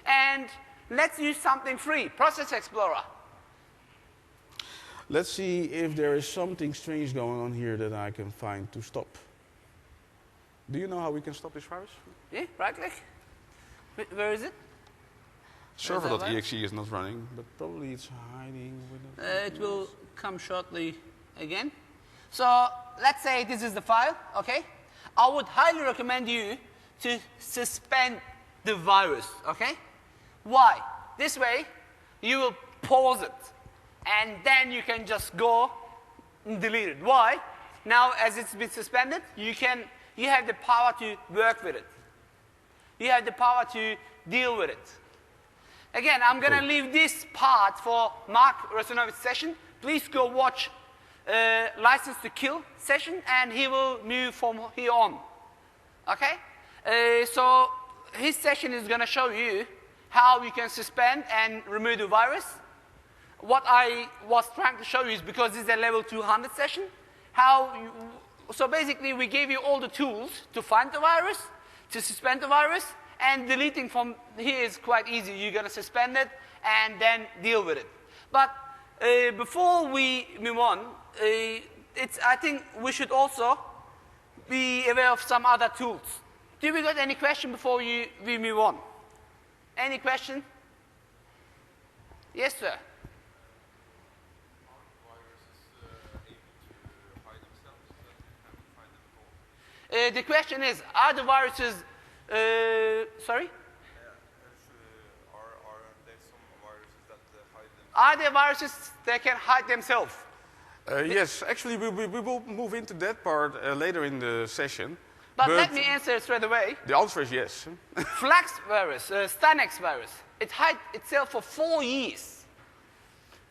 And let's use something free, Process Explorer. Let's see if there is something strange going on here that I can find to stop. Do you know how we can stop this virus? Yeah, right click. Where is it? Server.exe is not running, but probably it's hiding with it will come shortly again. So let's say this is the file, okay? I would highly recommend you to suspend the virus, okay? Why? This way, you will pause it, and then you can just go and delete it. Why? Now, as it's been suspended, you have the power to work with it. You have the power to deal with it. Again, I'm going to leave this part for Mark Rosanovich's session. Please go watch License to Kill session, and he will move from here on. Okay? So his session is going to show you how you can suspend and remove the virus. What I was trying to show you is because this is a level 200 session, So basically, we gave you all the tools to find the virus, to suspend the virus, and deleting from here is quite easy. You're going to suspend it and then deal with it. But before we move on, I think we should also be aware of some other tools. Do we got any question before we move on? Any question? Yes, sir. The question is, are the viruses, sorry? Are there some viruses that hide them? Are there viruses that can hide themselves? Yes, actually we will move into that part later in the session. But let me answer straight away. The answer is yes. Flax virus, Stanex virus, it hid itself for 4 years.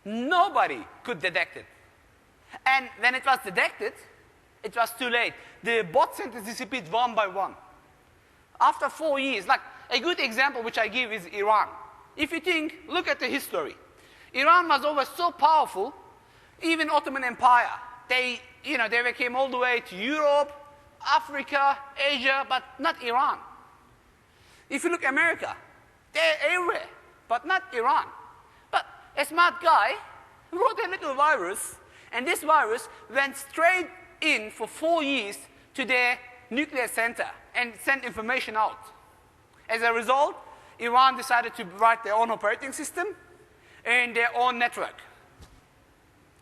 Nobody could detect it. And when it was detected, it was too late. The bot centers disappeared one by one. After 4 years, like a good example which I give is Iran. If you think, look at the history. Iran was always so powerful, even Ottoman Empire. They came all the way to Europe, Africa, Asia, but not Iran. If you look at America, they're everywhere, but not Iran. But a smart guy wrote a little virus, and this virus went straight in for 4 years to their nuclear center and sent information out. As a result, Iran decided to write their own operating system and their own network.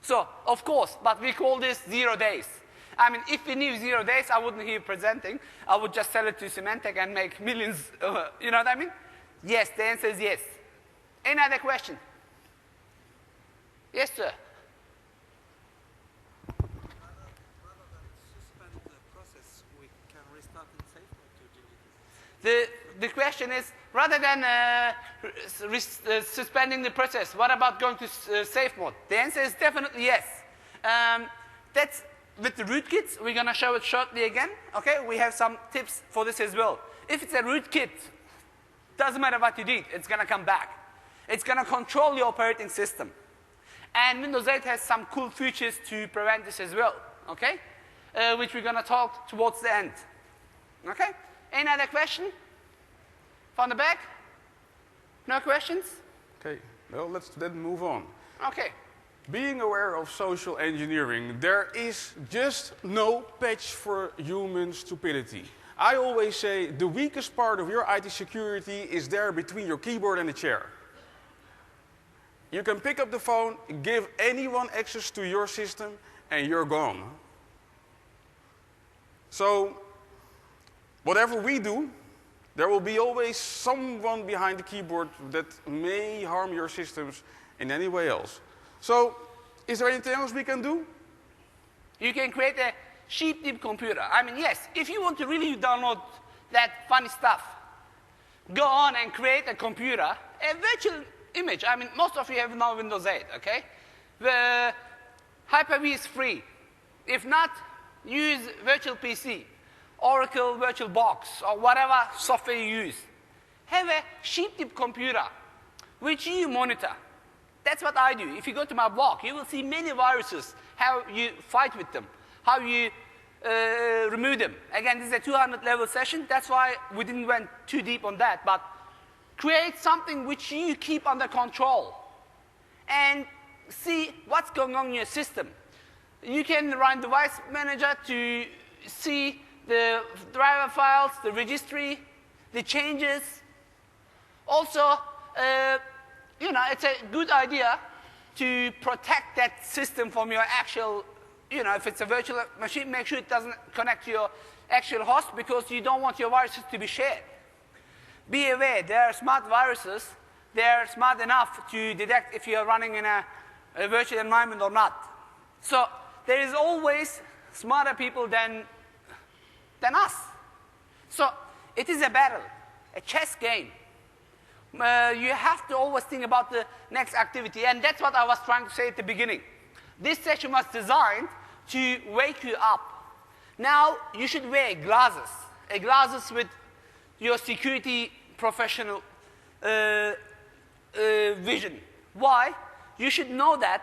So, of course, but we call this 0 days. I mean, if we knew 0 days, I wouldn't be presenting. I would just sell it to Symantec and make millions, you know what I mean? Yes, the answer is yes. Any other question? Yes, sir. Rather than suspend the process, we can restart in safe mode to delete it. The question is, rather than suspending the process, what about going to safe mode? The answer is definitely yes. That's with the rootkits. We're going to show it shortly again. Okay, we have some tips for this as well. If it's a rootkit, doesn't matter what you did, it's going to come back. It's going to control your operating system. And Windows 8 has some cool features to prevent this as well. Okay, which we're going to talk towards the end. Okay, any other question? From the back? No questions? Okay, well, let's then move on. Okay. Being aware of social engineering, there is just no patch for human stupidity. I always say the weakest part of your IT security is there between your keyboard and the chair. You can pick up the phone, give anyone access to your system, and you're gone. So, whatever we do, there will be always someone behind the keyboard that may harm your systems in any way else. So, is there anything else we can do? You can create a sheep-tip computer. I mean, yes, if you want to really download that funny stuff, go on and create a computer, a virtual image. I mean, most of you have now Windows 8, okay? The Hyper-V is free. If not, use virtual PC, Oracle VirtualBox, or whatever software you use. Have a sheep-tip computer, which you monitor. That's what I do. If you go to my blog, you will see many viruses, how you fight with them, how you remove them. Again, this is a 200-level session. That's why we didn't went too deep on that. But create something which you keep under control and see what's going on in your system. You can run device manager to see the driver files, the registry, the changes. Also, it's a good idea to protect that system from your actual, if it's a virtual machine, make sure it doesn't connect to your actual host because you don't want your viruses to be shared. Be aware, there are smart viruses. They're smart enough to detect if you're running in a virtual environment or not. So there is always smarter people than us. So it is a battle, a chess game. You have to always think about the next activity, and that's what I was trying to say at the beginning. This session was designed to wake you up. Now you should wear glasses with your security professional vision. Why? You should know that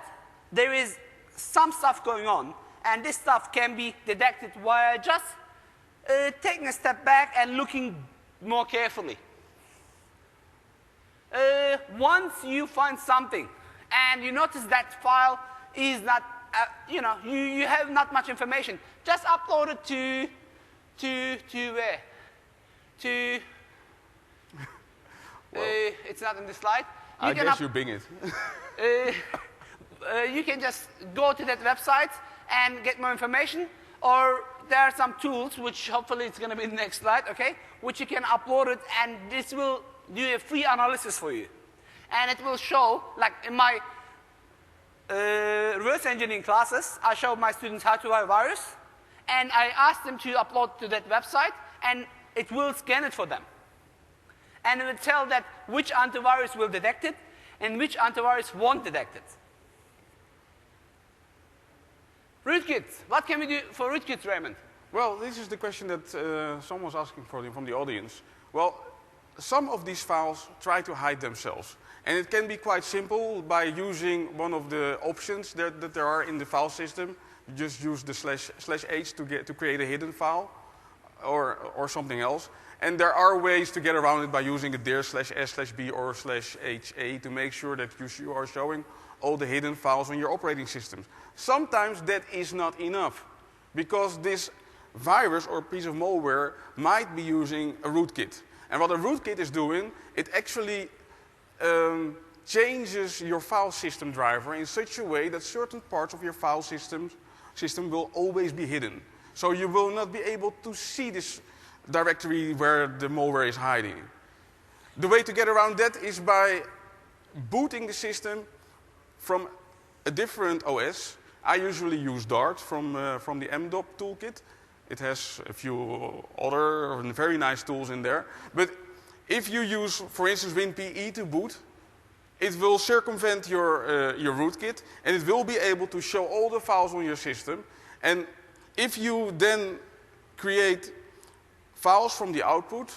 there is some stuff going on, And this stuff can be detected via just taking a step back and looking more carefully. Once you find something and you notice that file is not, you have not much information, just upload it to where? It's not in the slide. I guess you Bing it. You can just go to that website and get more information, or there are some tools, which hopefully it's going to be in the next slide, okay, which you can upload it, and this will do a free analysis for you. And it will show, like in my reverse engineering classes, I show my students how to write virus, and I ask them to upload to that website, and it will scan it for them. And it will tell that which antivirus will detect it, and which antivirus won't detect it. Rootkits. What can we do for rootkits, Raymond? Well, this is the question that someone was asking from the audience. Well, some of these files try to hide themselves. And it can be quite simple by using one of the options that there are in the file system. You just use the /h to create a hidden file or something else. And there are ways to get around it by using a dir/s/b or /ha to make sure that you are showing all the hidden files on your operating systems. Sometimes that is not enough, because this virus or piece of malware might be using a rootkit. And what a rootkit is doing, it actually changes your file system driver in such a way that certain parts of your file system will always be hidden. So you will not be able to see this directory where the malware is hiding. The way to get around that is by booting the system from a different OS. I usually use Dart from the MDOP toolkit. It has a few other very nice tools in there. But if you use, for instance, WinPE to boot, it will circumvent your rootkit, and it will be able to show all the files on your system. And if you then create files from the output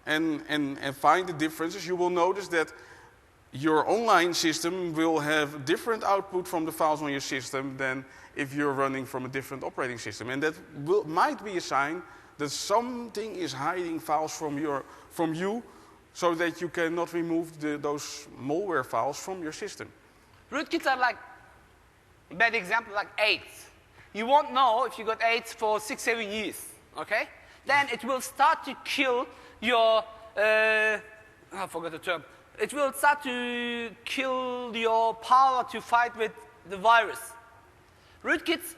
and find the differences, you will notice that your online system will have different output from the files on your system than if you're running from a different operating system. And that might be a sign that something is hiding files from you so that you cannot remove those malware files from your system. Rootkits are like, a bad example, like AIDS. You won't know if you got AIDS for 6-7 years, okay? Then it will start to kill your, I forgot the term. It will start to kill your power to fight with the virus. Rootkits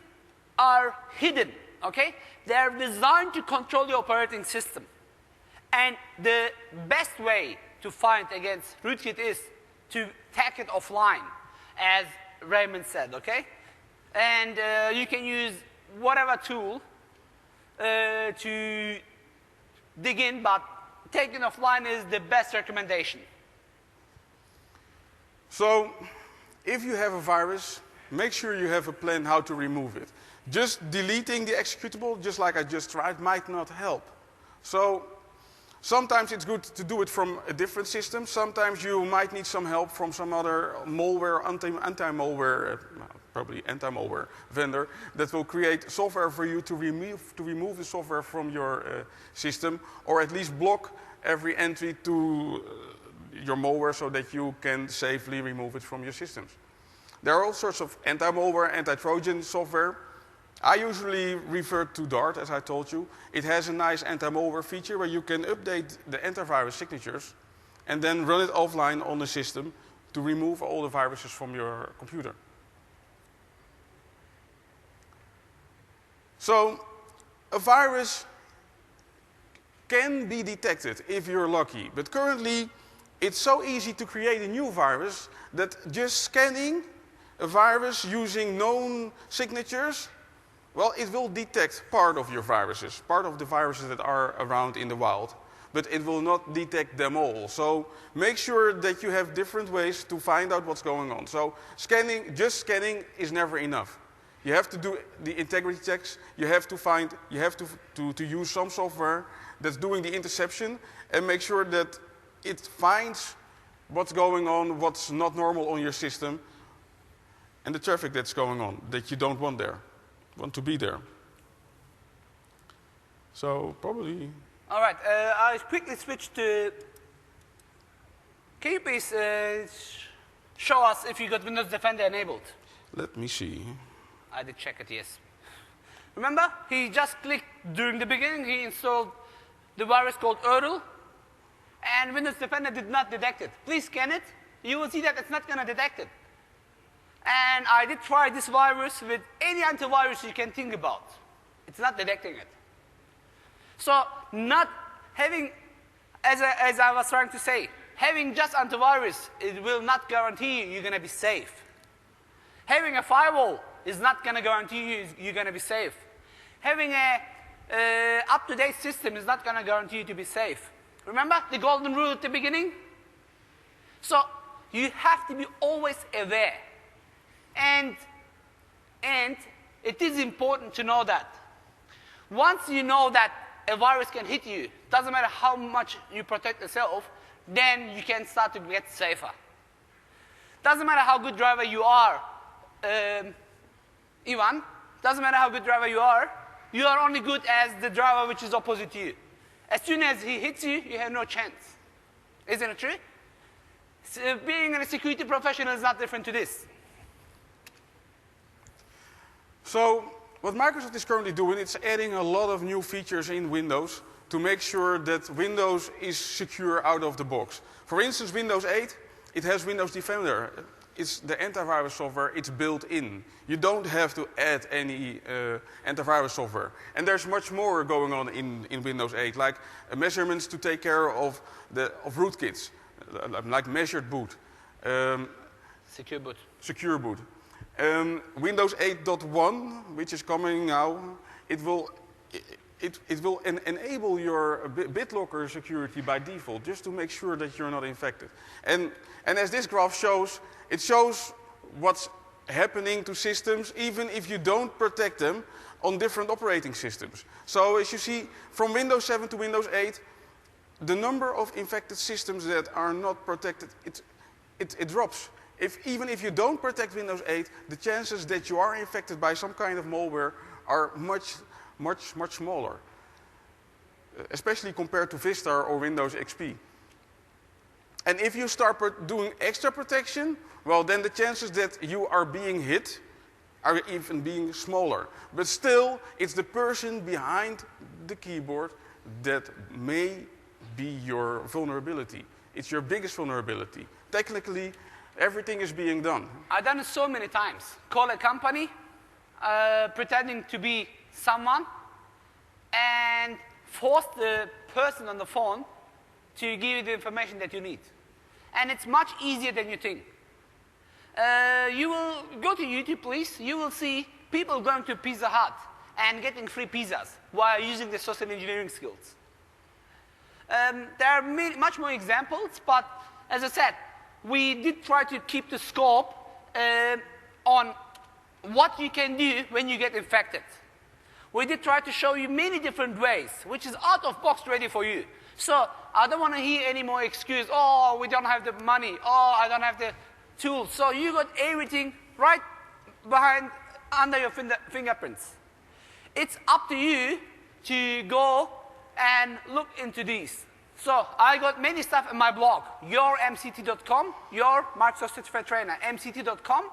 are hidden, okay? They're designed to control the operating system. And the best way to fight against rootkit is to take it offline, as Raymond said, okay? And you can use whatever tool to dig in, but taking offline is the best recommendation. So, if you have a virus, make sure you have a plan how to remove it. Just deleting the executable, just like I just tried, might not help. So, sometimes it's good to do it from a different system. Sometimes you might need some help from some other malware, anti-malware, probably anti-malware vendor that will create software for you to remove the software from your system, or at least block every entry to your malware so that you can safely remove it from your systems. There are all sorts of anti-malware, anti-Trojan software. I usually refer to Dart, as I told you. It has a nice anti-malware feature where you can update the antivirus signatures and then run it offline on the system to remove all the viruses from your computer. So, a virus can be detected if you're lucky, but currently it's so easy to create a new virus that just scanning a virus using known signatures, well, it will detect part of your viruses, part of the viruses that are around in the wild, but it will not detect them all. So make sure that you have different ways to find out what's going on. So just scanning is never enough. You have to do the integrity checks. You have to use some software that's doing the interception and make sure that it finds what's going on, what's not normal on your system, and the traffic that's going on that you don't want there. want to be there. So probably. All right, I'll quickly switch to. Can you please show us if you got Windows Defender enabled? Let me see. I did check it, yes. Remember, he just clicked during the beginning, he installed the virus called Erdal, and Windows Defender did not detect it. Please scan it. You will see that it's not going to detect it. And I did try this virus with any antivirus you can think about. It's not detecting it. So not having, as I was trying to say, having just antivirus, it will not guarantee you you're going to be safe. Having a firewall is not going to guarantee you you're going to be safe. Having a up-to-date system is not going to guarantee you to be safe. Remember the golden rule at the beginning? So you have to be always aware. And it is important to know that. Once you know that a virus can hit you, doesn't matter how much you protect yourself, then you can start to get safer. Doesn't matter how good driver you are, Ivan, doesn't matter how good driver you are only good as the driver which is opposite to you. As soon as he hits you, you have no chance. Isn't it true? So being a security professional is not different to this. So what Microsoft is currently doing, it's adding a lot of new features in Windows to make sure that Windows is secure out of the box. For instance, Windows 8, it has Windows Defender. It's the antivirus software, it's built in. You don't have to add any antivirus software. And there's much more going on in Windows 8, like measurements to take care of rootkits, like measured boot. Secure boot. Secure boot. Windows 8.1, which is coming now, it will enable your BitLocker security by default, just to make sure that you're not infected. And as this graph shows, it shows what's happening to systems, even if you don't protect them on different operating systems. So as you see, from Windows 7 to Windows 8, the number of infected systems that are not protected, it drops. Even if you don't protect Windows 8, the chances that you are infected by some kind of malware are much smaller, especially compared to Vista or Windows XP. And if you start doing extra protection, well, then the chances that you are being hit are even being smaller. But still, it's the person behind the keyboard that may be your vulnerability. It's your biggest vulnerability. Technically, everything is being done. I've done it so many times. Call a company, pretending to be someone, and force the person on the phone to give you the information that you need. And it's much easier than you think. You will go to YouTube, please. You will see people going to Pizza Hut and getting free pizzas while using the social engineering skills. There are much more examples, but as I said, we did try to keep the scope on what you can do when you get infected. We did try to show you many different ways, which is out of box ready for you. So I don't want to hear any more excuse, oh, we don't have the money, oh, I don't have the tools. So you got everything right behind, under your fingerprints. It's up to you to go and look into these. So I got many stuff in my blog, yourmct.com, your Microsoft Certified Trainer, mct.com.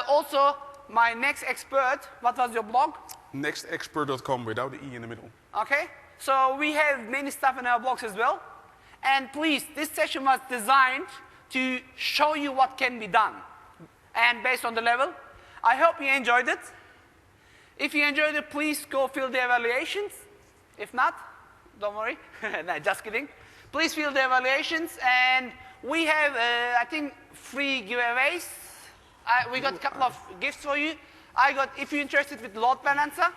Also, my next expert, what was your blog? Nextexpert.com without the E in the middle. Okay, so we have many stuff in our blogs as well. And please, this session was designed to show you what can be done. And based on the level, I hope you enjoyed it. If you enjoyed it, please go fill the evaluations. If not, don't worry. No, just kidding. Please fill the evaluations. And we have, I think, 3 giveaways. We got a couple of gifts for you. If you're interested with load balancer,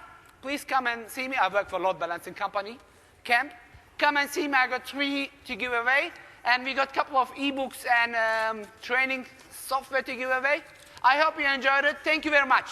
please come and see me. I work for load balancing company, Camp. Come and see me. I got 3 to give away. And we got a couple of ebooks and training software to give away. I hope you enjoyed it. Thank you very much.